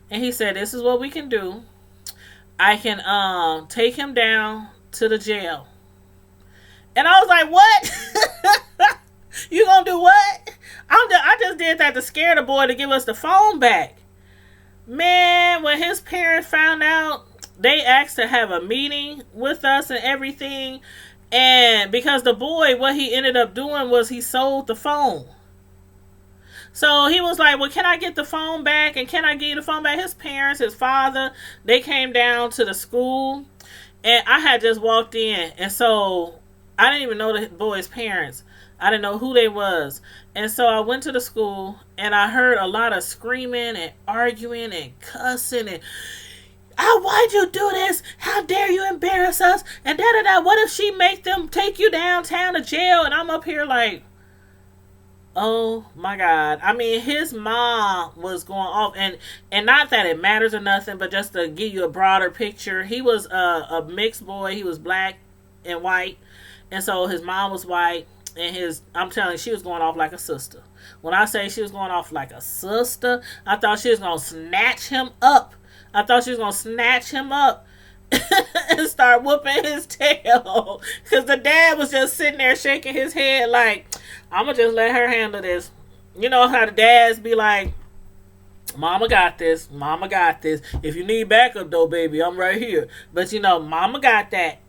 And he said, this is what we can do. I can take him down to the jail. And I was like, what? You gonna do what? I just did that to scare the boy to give us the phone back. Man, when his parents found out, they asked to have a meeting with us and everything. And because the boy, what he ended up doing was he sold the phone. So he was like, well, can I get the phone back? And can I give you the phone back? His parents, his father, they came down to the school. And I had just walked in. And so I didn't even know the boy's parents. I didn't know who they was. And so I went to the school and I heard a lot of screaming and arguing and cussing and, oh, why'd you do this? How dare you embarrass us? And da da da. What if she make them take you downtown to jail? And I'm up here like, oh my God. I mean, his mom was going off, and not that it matters or nothing, but just to give you a broader picture, he was a mixed boy. He was black and white. And so his mom was white, and I'm telling you, she was going off like a sister. When I say she was going off like a sister, I thought she was going to snatch him up. I thought she was going to snatch him up and start whooping his tail. Because the dad was just sitting there shaking his head like, I'm going to just let her handle this. You know how the dads be like, Mama got this. Mama got this. If you need backup though, baby, I'm right here. But you know, Mama got that.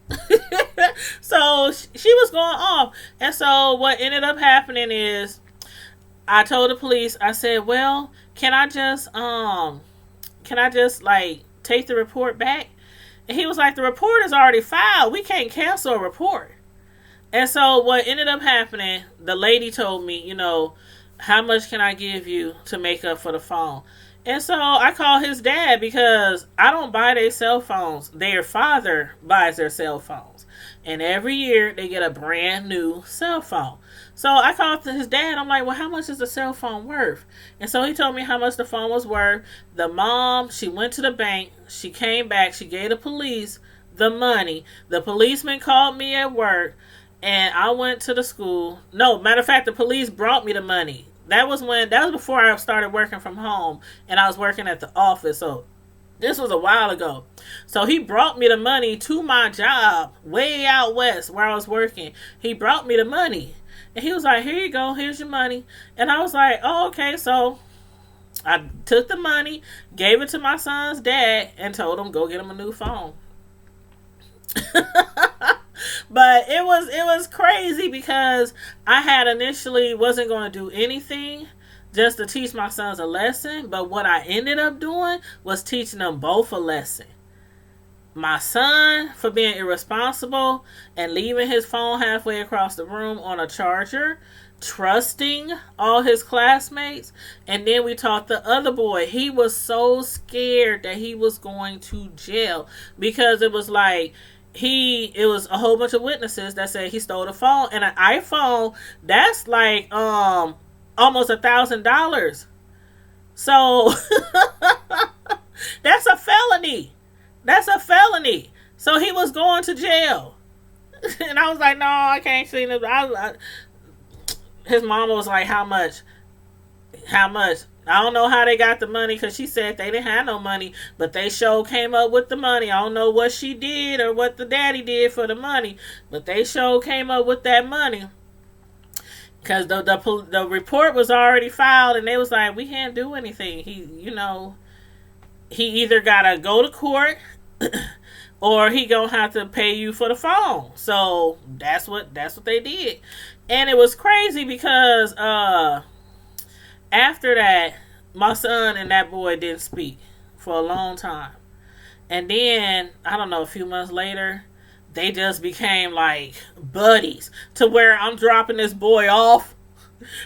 So she was going off. And so what ended up happening is I told the police, I said, well, can I just like take the report back? And he was like, the report is already filed. We can't cancel a report. And so what ended up happening, the lady told me, you know, how much can I give you to make up for the phone? And so I called his dad because I don't buy their cell phones. Their father buys their cell phones. And every year they get a brand new cell phone. So I called his dad. I'm like, well, how much is the cell phone worth? And so he told me how much the phone was worth. The mom, she went to the bank. She came back. She gave the police the money. The policeman called me at work. And I went to the school. No, matter of fact, the police brought me the money. That was before I started working from home. And I was working at the office. So this was a while ago. So he brought me the money to my job way out west where I was working. He brought me the money. And he was like, here you go. Here's your money. And I was like, oh, okay. So I took the money, gave it to my son's dad, and told him, go get him a new phone. But it was crazy because I had initially wasn't going to do anything just to teach my sons a lesson. But what I ended up doing was teaching them both a lesson. My son for being irresponsible and leaving his phone halfway across the room on a charger, trusting all his classmates. And then we taught the other boy. He was so scared that he was going to jail because it was like, it was a whole bunch of witnesses that said he stole the phone, and an iPhone that's like almost $1,000. So that's a felony. That's a felony. So he was going to jail, and I was like, no, I can't see him. His mama was like, how much? How much? I don't know how they got the money because she said they didn't have no money, but they sure came up with the money. I don't know what she did or what the daddy did for the money, but they sure came up with that money because the report was already filed, and they was like, we can't do anything. He either gotta go to court or he gonna have to pay you for the phone. So that's what they did, and it was crazy because after that, my son and that boy didn't speak for a long time. And then, I don't know, a few months later, they just became like buddies to where I'm dropping this boy off.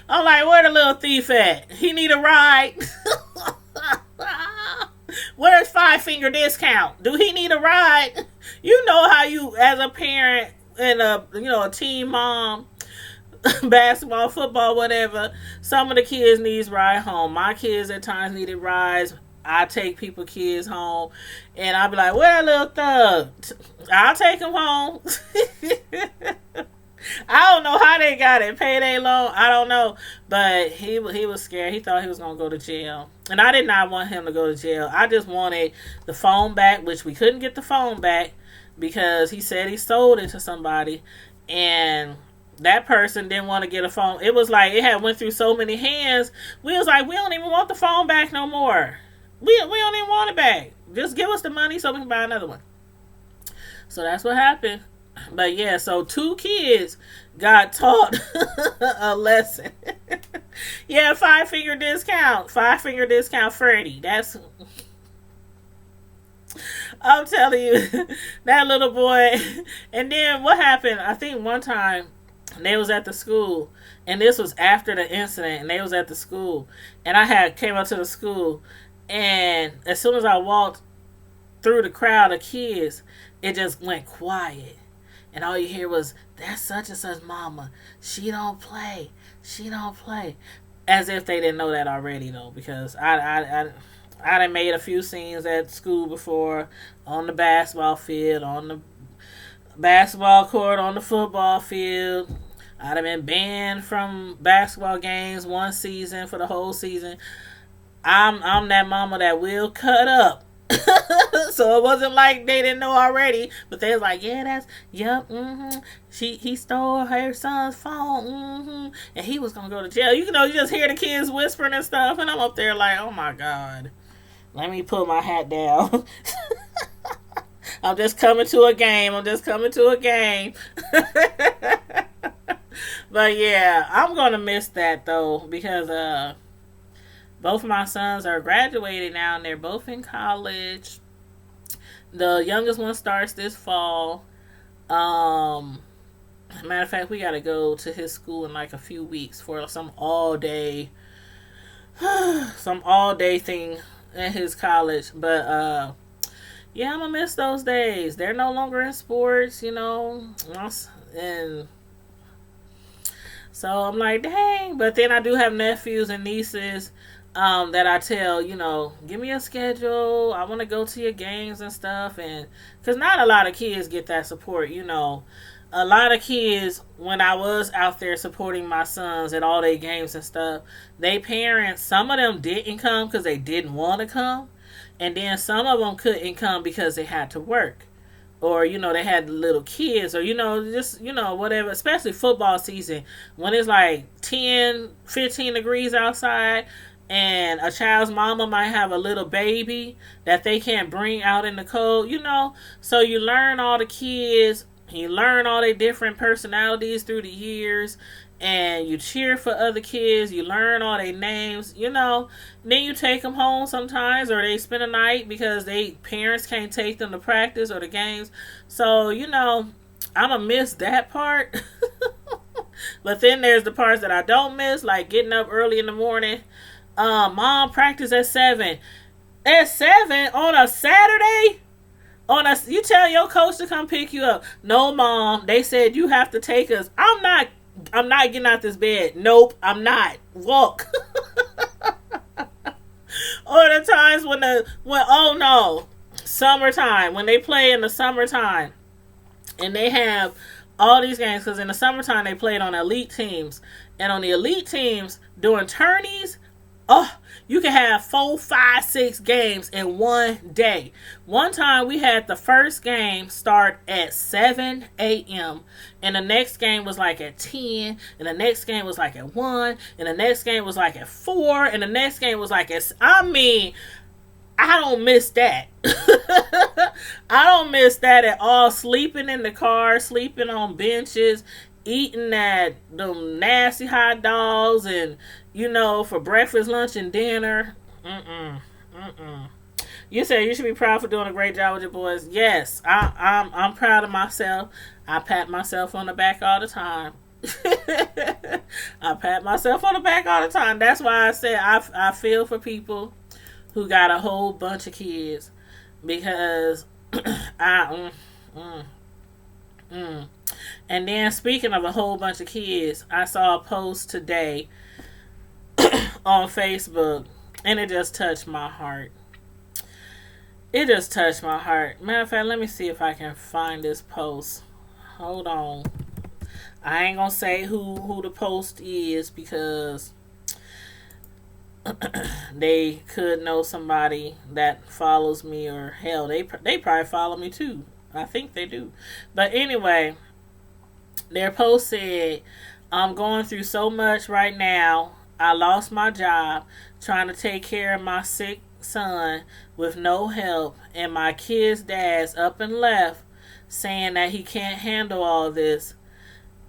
I'm like, where the little thief at? He need a ride? Where's Five Finger Discount? Do he need a ride? You know how you, as a parent and a teen mom, basketball, football, whatever, some of the kids needs ride home. My kids at times needed rides. I take kids home, and I'll be like, where little thug? I'll take him home. I don't know how they got it. Payday loan, I don't know. But he was scared. He thought he was going to go to jail. And I did not want him to go to jail. I just wanted the phone back, which we couldn't get the phone back because he said he sold it to somebody. And that person didn't want to get a phone. It was like it had went through so many hands. We was like, we don't even want the phone back no more. We don't even want it back. Just give us the money so we can buy another one. So that's what happened. But yeah, so 2 kids got taught a lesson. Yeah, 5 finger discount. 5 finger discount Freddy. That's I'm telling you, that little boy. And then what happened? I think one time they was at the school, and this was after the incident, and they was at the school, and I had came up to the school, and as soon as I walked through the crowd of kids, it just went quiet. And all you hear was, that's such and such mama. She don't play. She don't play. As if they didn't know that already, though, because I done made a few scenes at school before, on the basketball field, on the basketball court, on the football field. I'd have been banned from basketball games one season for the whole season. I'm that mama that will cut up. So it wasn't like they didn't know already, but they was like, yeah, that's yep, he stole her son's phone, and he was gonna go to jail. You know, you just hear the kids whispering and stuff, and I'm up there like, oh my god, let me put my hat down. I'm just coming to a game. I'm just coming to a game. But yeah, I'm gonna miss that though, because both my sons are graduated now, and they're both in college. The youngest one starts this fall. Matter of fact, we gotta go to his school in like a few weeks for some all day thing at his college. But yeah, I'm gonna miss those days. They're no longer in sports, you know, and so I'm like, dang. But then I do have nephews and nieces that I tell, you know, give me a schedule. I want to go to your games and stuff. And because not a lot of kids get that support, you know. A lot of kids, when I was out there supporting my sons at all their games and stuff, they parents, some of them didn't come because they didn't want to come. And then some of them couldn't come because they had to work. Or, you know, they had little kids, or, you know, just, you know, whatever, especially football season, when it's like 10, 15 degrees outside, and a child's mama might have a little baby that they can't bring out in the cold, you know. So you learn all the kids, you learn all their different personalities through the years, and you cheer for other kids, you learn all their names, you know. Then you take them home sometimes, or they spend a night because they parents can't take them to practice or the games. So, you know, I'm gonna miss that part. But then there's the parts that I don't miss, like getting up early in the morning. Mom, practice at 7. At 7 on a Saturday? You tell your coach to come pick you up. No, Mom, they said you have to take us. I'm not getting out this bed. Nope, I'm not. Walk. Or the times when oh no, summertime, when they play in the summertime, and they have all these games, because in the summertime they played on elite teams, and on the elite teams doing tourneys, oh, you can have 4, 5, 6 games in one day. One time we had the first game start at 7 a.m. and the next game was like at 10, and the next game was like at 1, and the next game was like at 4, and the next game was like at, I mean, I don't miss that. I don't miss that at all. Sleeping in the car, sleeping on benches, eating them nasty hot dogs, and, you know, for breakfast, lunch, and dinner. You said you should be proud for doing a great job with your boys. Yes, I'm proud of myself. I pat myself on the back all the time. I pat myself on the back all the time. That's why I said I feel for people who got a whole bunch of kids, because I And then, speaking of a whole bunch of kids, I saw a post today on Facebook, and it just touched my heart. It just touched my heart. Matter of fact, let me see if I can find this post. Hold on. I ain't gonna say who the post is, because they could know somebody that follows me, or hell, they probably follow me too. I think they do. But anyway, their post said, I'm going through so much right now. I lost my job trying to take care of my sick son with no help, and my kid's dad's up and left saying that he can't handle all this.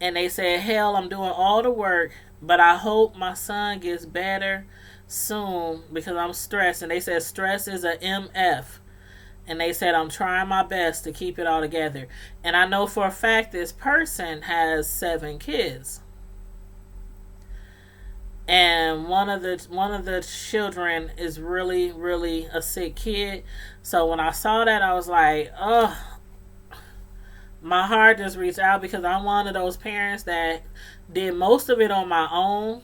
And they said, hell, I'm doing all the work. But I hope my son gets better soon because I'm stressed. And they said stress is a MF. And they said I'm trying my best to keep it all together. And I know for a fact this person has 7 kids. And one of the children is really, really a sick kid. So when I saw that, I was like, oh, my heart just reached out because I'm one of those parents that did most of it on my own.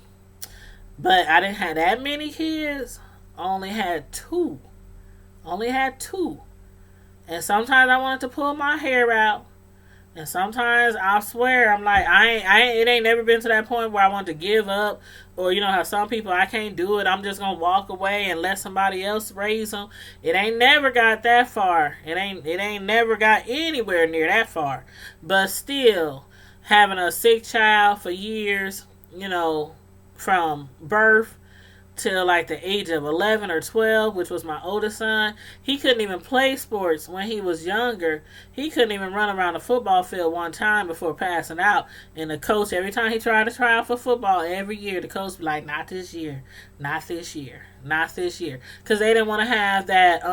But I didn't have that many kids. I only had two. Only had two. And sometimes I wanted to pull my hair out. And sometimes I swear I'm like it ain't never been to that point where I want to give up, or you know how some people I can't do it, I'm just gonna walk away and let somebody else raise them. It ain't never got that far. It ain't never got anywhere near that far. But still, having a sick child for years, from birth till like the age of 11 or 12, which was my oldest son. He couldn't even play sports when he was younger. He couldn't even run around the football field one time before passing out. And the coach, every time he tried to try out for football, every year, the coach would be like, not this year, not this year, not this year. Because they didn't want to have that,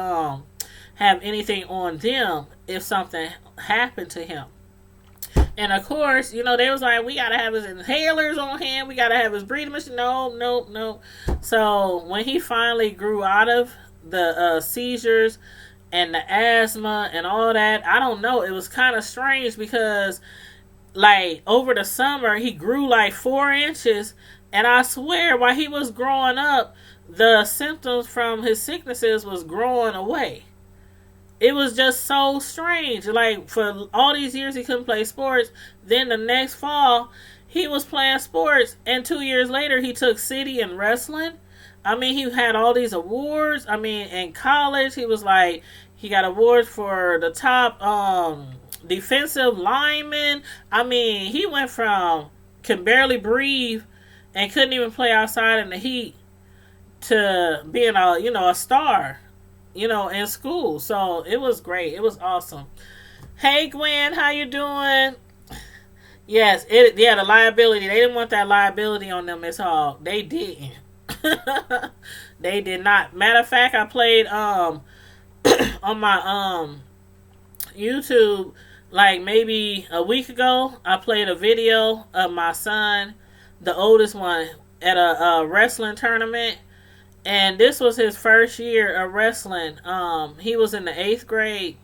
have anything on them if something happened to him. And of course, they was like, we gotta have his inhalers on hand. We gotta have his breathing machine. No. So when he finally grew out of the seizures and the asthma and all that, I don't know. It was kind of strange because, like, over the summer, he grew like 4 inches. And I swear, while he was growing up, the symptoms from his sicknesses was growing away. It was just so strange. Like, for all these years he couldn't play sports. Then the next fall, he was playing sports. And 2 years later, he took city and wrestling. I mean, he had all these awards. I mean, in college, he was like, he got awards for the top defensive lineman. I mean, he went from can barely breathe and couldn't even play outside in the heat to being a star. In school. So it was great. It was awesome. Hey Gwen, how you doing? Yes, the liability. They didn't want that liability on them, Miss Hall. They didn't. They did not. Matter of fact, I played on my YouTube like maybe a week ago. I played a video of my son, the oldest one, at a wrestling tournament. And this was his first year of wrestling. He was in the 8th grade.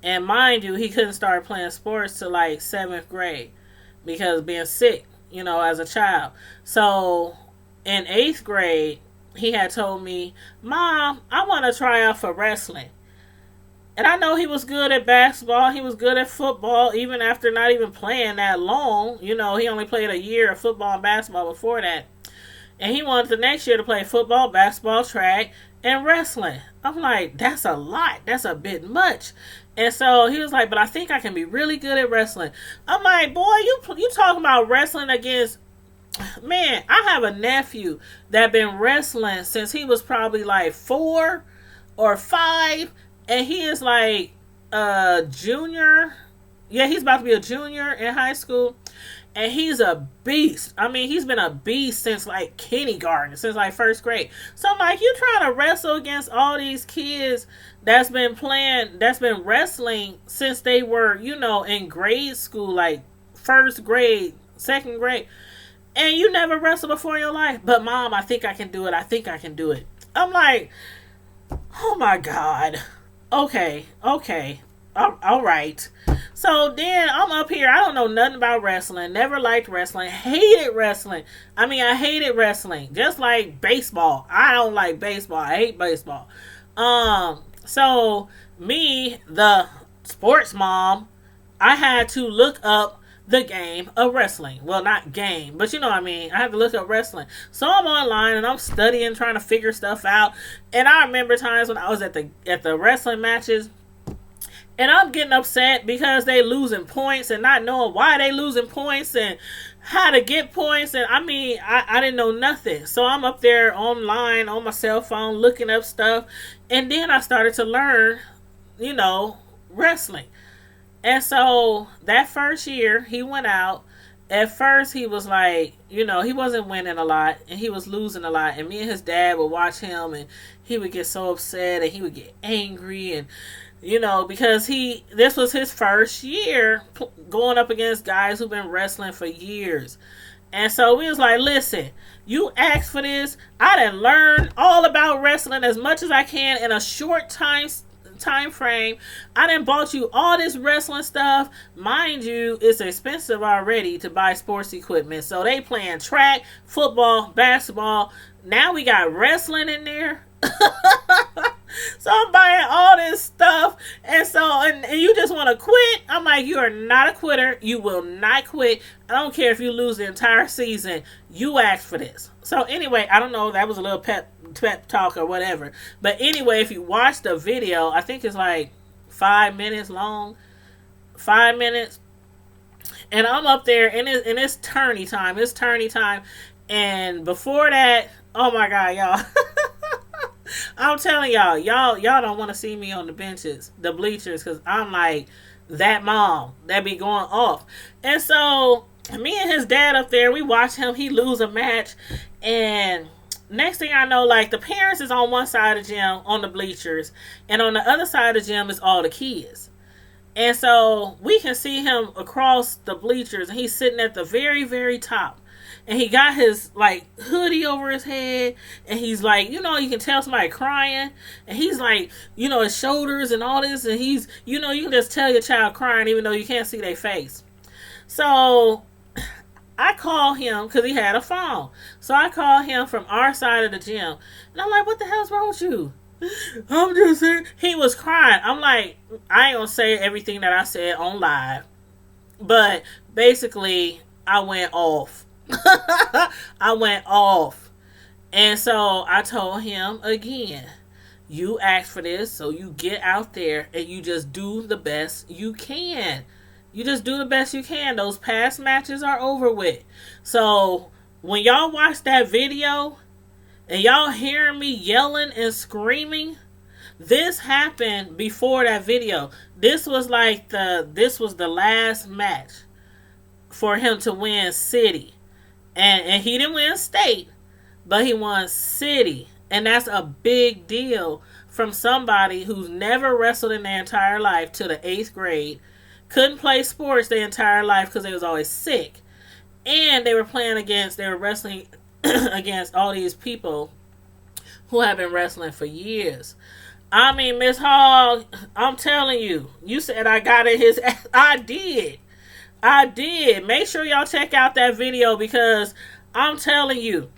And mind you, he couldn't start playing sports till like 7th grade. Because being sick, as a child. So, in 8th grade, he had told me, Mom, I want to try out for wrestling. And I know he was good at basketball. He was good at football. Even after not even playing that long. He only played a year of football and basketball before that. And he wanted the next year to play football, basketball, track, and wrestling. I'm like, that's a lot. That's a bit much. And so he was like, but I think I can be really good at wrestling. I'm like, boy, you talking about wrestling against... Man, I have a nephew that been wrestling since he was probably like 4 or 5. And he is like a junior. Yeah, he's about to be a junior in high school. And he's a beast. I mean, he's been a beast since like kindergarten, since like 1st grade. So I'm like, you trying to wrestle against all these kids that's been wrestling since they were, in grade school, like 1st grade, 2nd grade. And you never wrestled before in your life. But Mom, I think I can do it. I think I can do it. I'm like, oh my God. Okay. All right. So then I'm up here. I don't know nothing about wrestling. Never liked wrestling. Hated wrestling. I mean, I hated wrestling. Just like baseball. I don't like baseball. I hate baseball. So me, the sports mom, I had to look up the game of wrestling. Well, not game, but you know what I mean. I had to look up wrestling. So I'm online and I'm studying, trying to figure stuff out. And I remember times when I was at the wrestling matches. And I'm getting upset because they losing points and not knowing why they losing points and how to get points. And I mean, I didn't know nothing. So I'm up there online on my cell phone looking up stuff. And then I started to learn, wrestling. And so that first year he went out at first he was like, he wasn't winning a lot and he was losing a lot. And me and his dad would watch him and he would get so upset and he would get angry and, because this was his first year going up against guys who've been wrestling for years. And so we was like, listen, you asked for this. I done learned all about wrestling as much as I can in a short time frame. I done bought you all this wrestling stuff. Mind you, it's expensive already to buy sports equipment. So they playing track, football, basketball. Now we got wrestling in there. So I'm buying all this stuff, and you just want to quit. I'm like, you are not a quitter. You will not quit. I don't care if you lose the entire season. You asked for this. So anyway, I don't know. That was a little pep talk or whatever. But anyway, if you watch the video, I think it's like 5 minutes long. 5 minutes. And I'm up there, and it's tourney time. It's tourney time. And before that, oh my God, y'all. I'm telling y'all don't want to see me on the benches, the bleachers, because I'm like that mom that be going off. And so me and his dad up there, we watch him, he lose a match, and next thing I know, like the parents is on one side of the gym on the bleachers, and on the other side of the gym is all the kids. And so we can see him across the bleachers, and he's sitting at the very, very top. And he got his, like, hoodie over his head. And he's like, you can tell somebody crying. And he's like, his shoulders and all this. And he's, you can just tell your child crying even though you can't see their face. So I call him because he had a phone. So I call him from our side of the gym. And I'm like, what the hell's wrong with you? I'm just here. He was crying. I'm like, I ain't going to say everything that I said on live. But basically, I went off. I went off. And so I told him again, you asked for this, so you get out there and you just do the best you can. You just do the best you can. Those past matches are over with. So when y'all watch that video and y'all hearing me yelling and screaming, this happened before that video. This was the last match for him to win city. And he didn't win state, but he won city. And that's a big deal from somebody who's never wrestled in their entire life to the 8th grade. Couldn't play sports their entire life because they was always sick. And they were wrestling against all these people who have been wrestling for years. I mean, Miss Hall, I'm telling you, you said I got in his ass. I did. Make sure y'all check out that video because I'm telling you,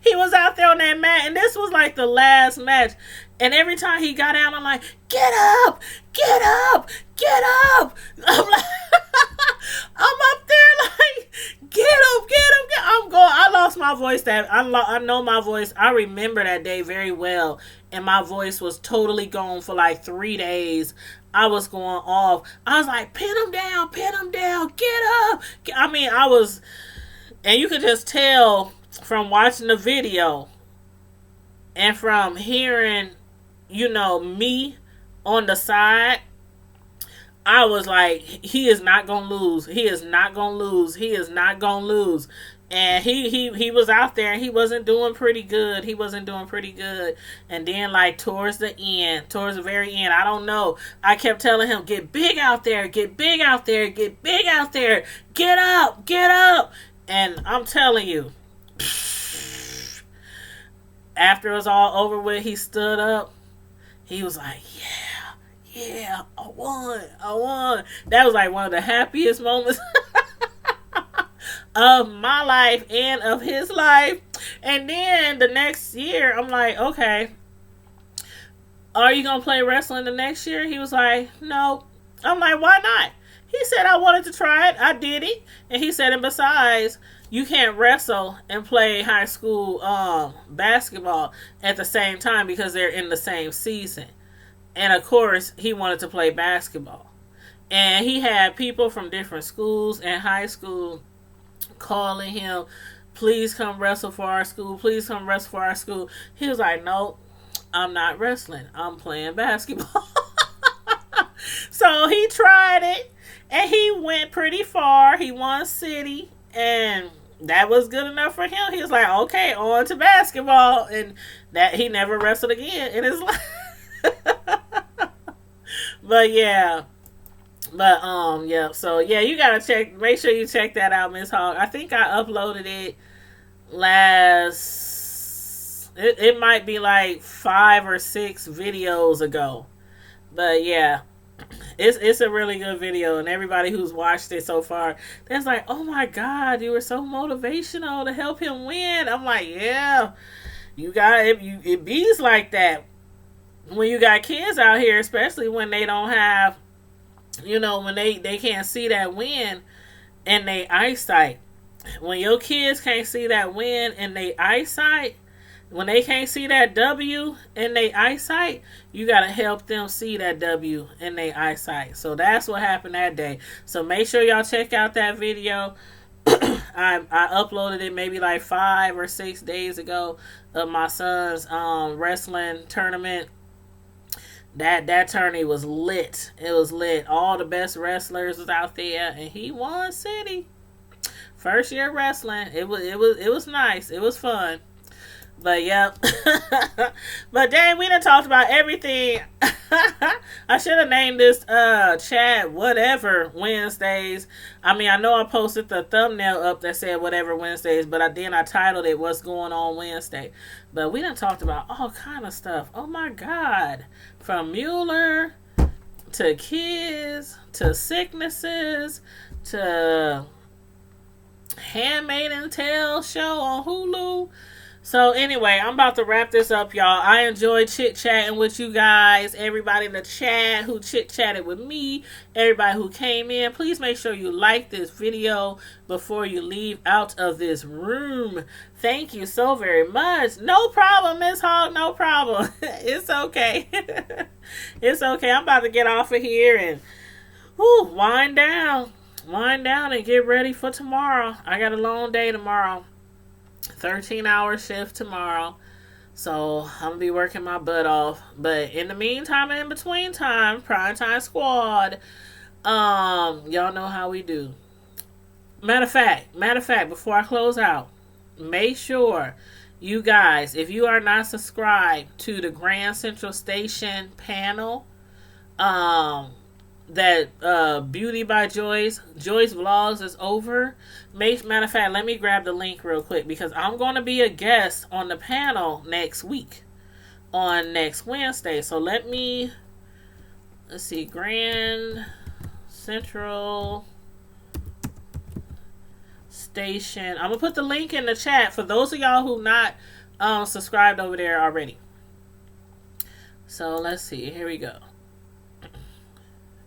he was out there on that mat, and this was like the last match. And every time he got out, I'm like, get up, get up, get up. I'm like, I'm up there like, get up, get up, get up. I lost my voice. I know my voice. I remember that day very well. And my voice was totally gone for like 3 days. I was going off. I was like, pin him down, get up. I mean, and you could just tell from watching the video and from hearing, me on the side, I was like, he is not going to lose. He is not going to lose. He is not going to lose. And he was out there and he wasn't doing pretty good. And then like towards the very end, I don't know. I kept telling him, get big out there, get big out there, get big out there, get up, get up. And I'm telling you, after it was all over with, he stood up. He was like, yeah, I won. That was like one of the happiest moments of my life and of his life. And then the next year, I'm like, okay, are you going to play wrestling the next year? He was like, no. I'm like, why not? He said, I wanted to try it. I did it. And he said, and besides, you can't wrestle and play high school basketball at the same time because they're in the same season. And of course, he wanted to play basketball. And he had people from different schools and high school calling him, please come wrestle for our school. Please come wrestle for our school. He was like, no, I'm not wrestling. I'm playing basketball. So he tried it and he went pretty far. He won city and that was good enough for him. He was like, okay, on to basketball. And that he never wrestled again in his life. But yeah. But yeah, so yeah, you gotta make sure you check that out, Miss Hawk. I think I uploaded it it might be like 5 or 6 videos ago. But yeah, it's a really good video, and everybody who's watched it so far, that's like, oh my god, you were so motivational to help him win. I'm like, yeah, you got it. It bees like that when you got kids out here, especially when they don't have, when they can't see that win in their eyesight. When your kids can't see that win in their eyesight, when they can't see that W in their eyesight, you got to help them see that W in their eyesight. So that's what happened that day. So make sure y'all check out that video. I uploaded it maybe like 5 or 6 days ago of my son's wrestling tournament. That tourney was lit. It was lit. All the best wrestlers was out there, and he won city. First year wrestling. It was nice. It was fun. But yep. But dang, we done talked about everything. I should have named this chat whatever Wednesdays. I mean, I know I posted the thumbnail up that said whatever Wednesdays, but then I titled it What's Going On Wednesday. But we done talked about all kind of stuff. Oh my god. From Mueller to kids to sicknesses to Handmaid's Tale show on Hulu. So anyway, I'm about to wrap this up, y'all. I enjoyed chit-chatting with you guys. Everybody in the chat who chit-chatted with me. Everybody who came in. Please make sure you like this video before you leave out of this room. Thank you so very much. No problem, Miss Hawk. No problem. It's okay. It's okay. I'm about to get off of here and wind down. Wind down and get ready for tomorrow. I got a long day tomorrow. 13-hour shift tomorrow, so I'm gonna be working my butt off. But in the meantime and in between time, Primetime Squad, y'all know how we do. Matter of fact, before I close out, make sure you guys, if you are not subscribed to the Grand Central Station panel, that Beauty by Joyce Vlogs is over. Matter of fact, let me grab the link real quick because I'm going to be a guest on the panel next week on next Wednesday. So let's see, Grand Central Station. I'm going to put the link in the chat for those of y'all who not subscribed over there already. So let's see. Here we go.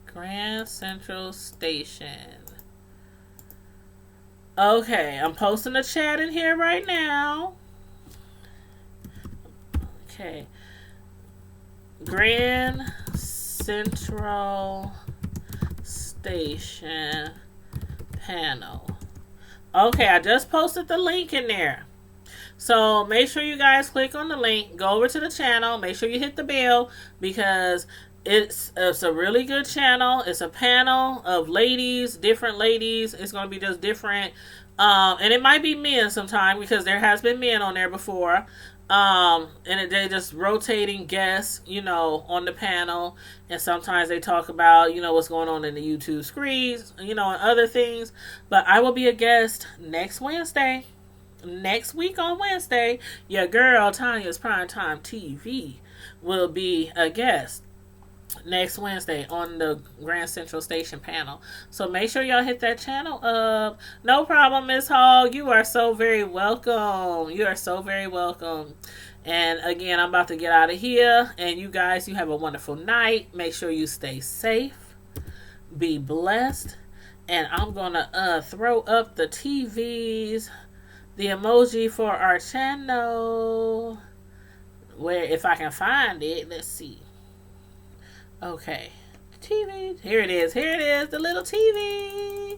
Grand Central Station. Okay, I'm posting a chat in here right now. Okay. Grand Central Station panel. Okay, I just posted the link in there. So make sure you guys click on the link, go over to the channel, make sure you hit the bell because it's a really good channel. It's a panel of ladies, different ladies. It's going to be just different. And it might be men sometime because there has been men on there before. And they're just rotating guests, on the panel. And sometimes they talk about, what's going on in the YouTube screens, and other things. But I will be a guest next Wednesday. Next week on Wednesday, your girl, Tanya's Primetime TV, will be a guest next Wednesday on the Grand Central Station panel. So make sure y'all hit that channel up. No problem, Miss Hogg. You are so very welcome. You are so very welcome. And again, I'm about to get out of here. And you guys, you have a wonderful night. Make sure you stay safe. Be blessed. And I'm going to throw up the TVs, the emoji for our channel. Where, if I can find it, let's see. Okay, TV. Here it is. Here it is, the little TV.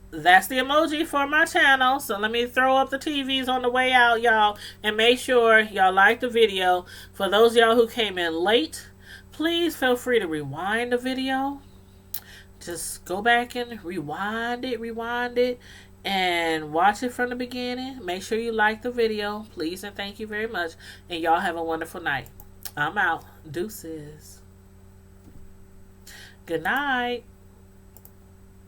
That's the emoji for my channel. So let me throw up the TVs on the way out, y'all. And make sure y'all like the video. For those of y'all who came in late, please feel free to rewind the video. Just go back and rewind it, and watch it from the beginning. Make sure you like the video, please and thank you very much. And y'all have a wonderful night. I'm out. Deuces. Good night.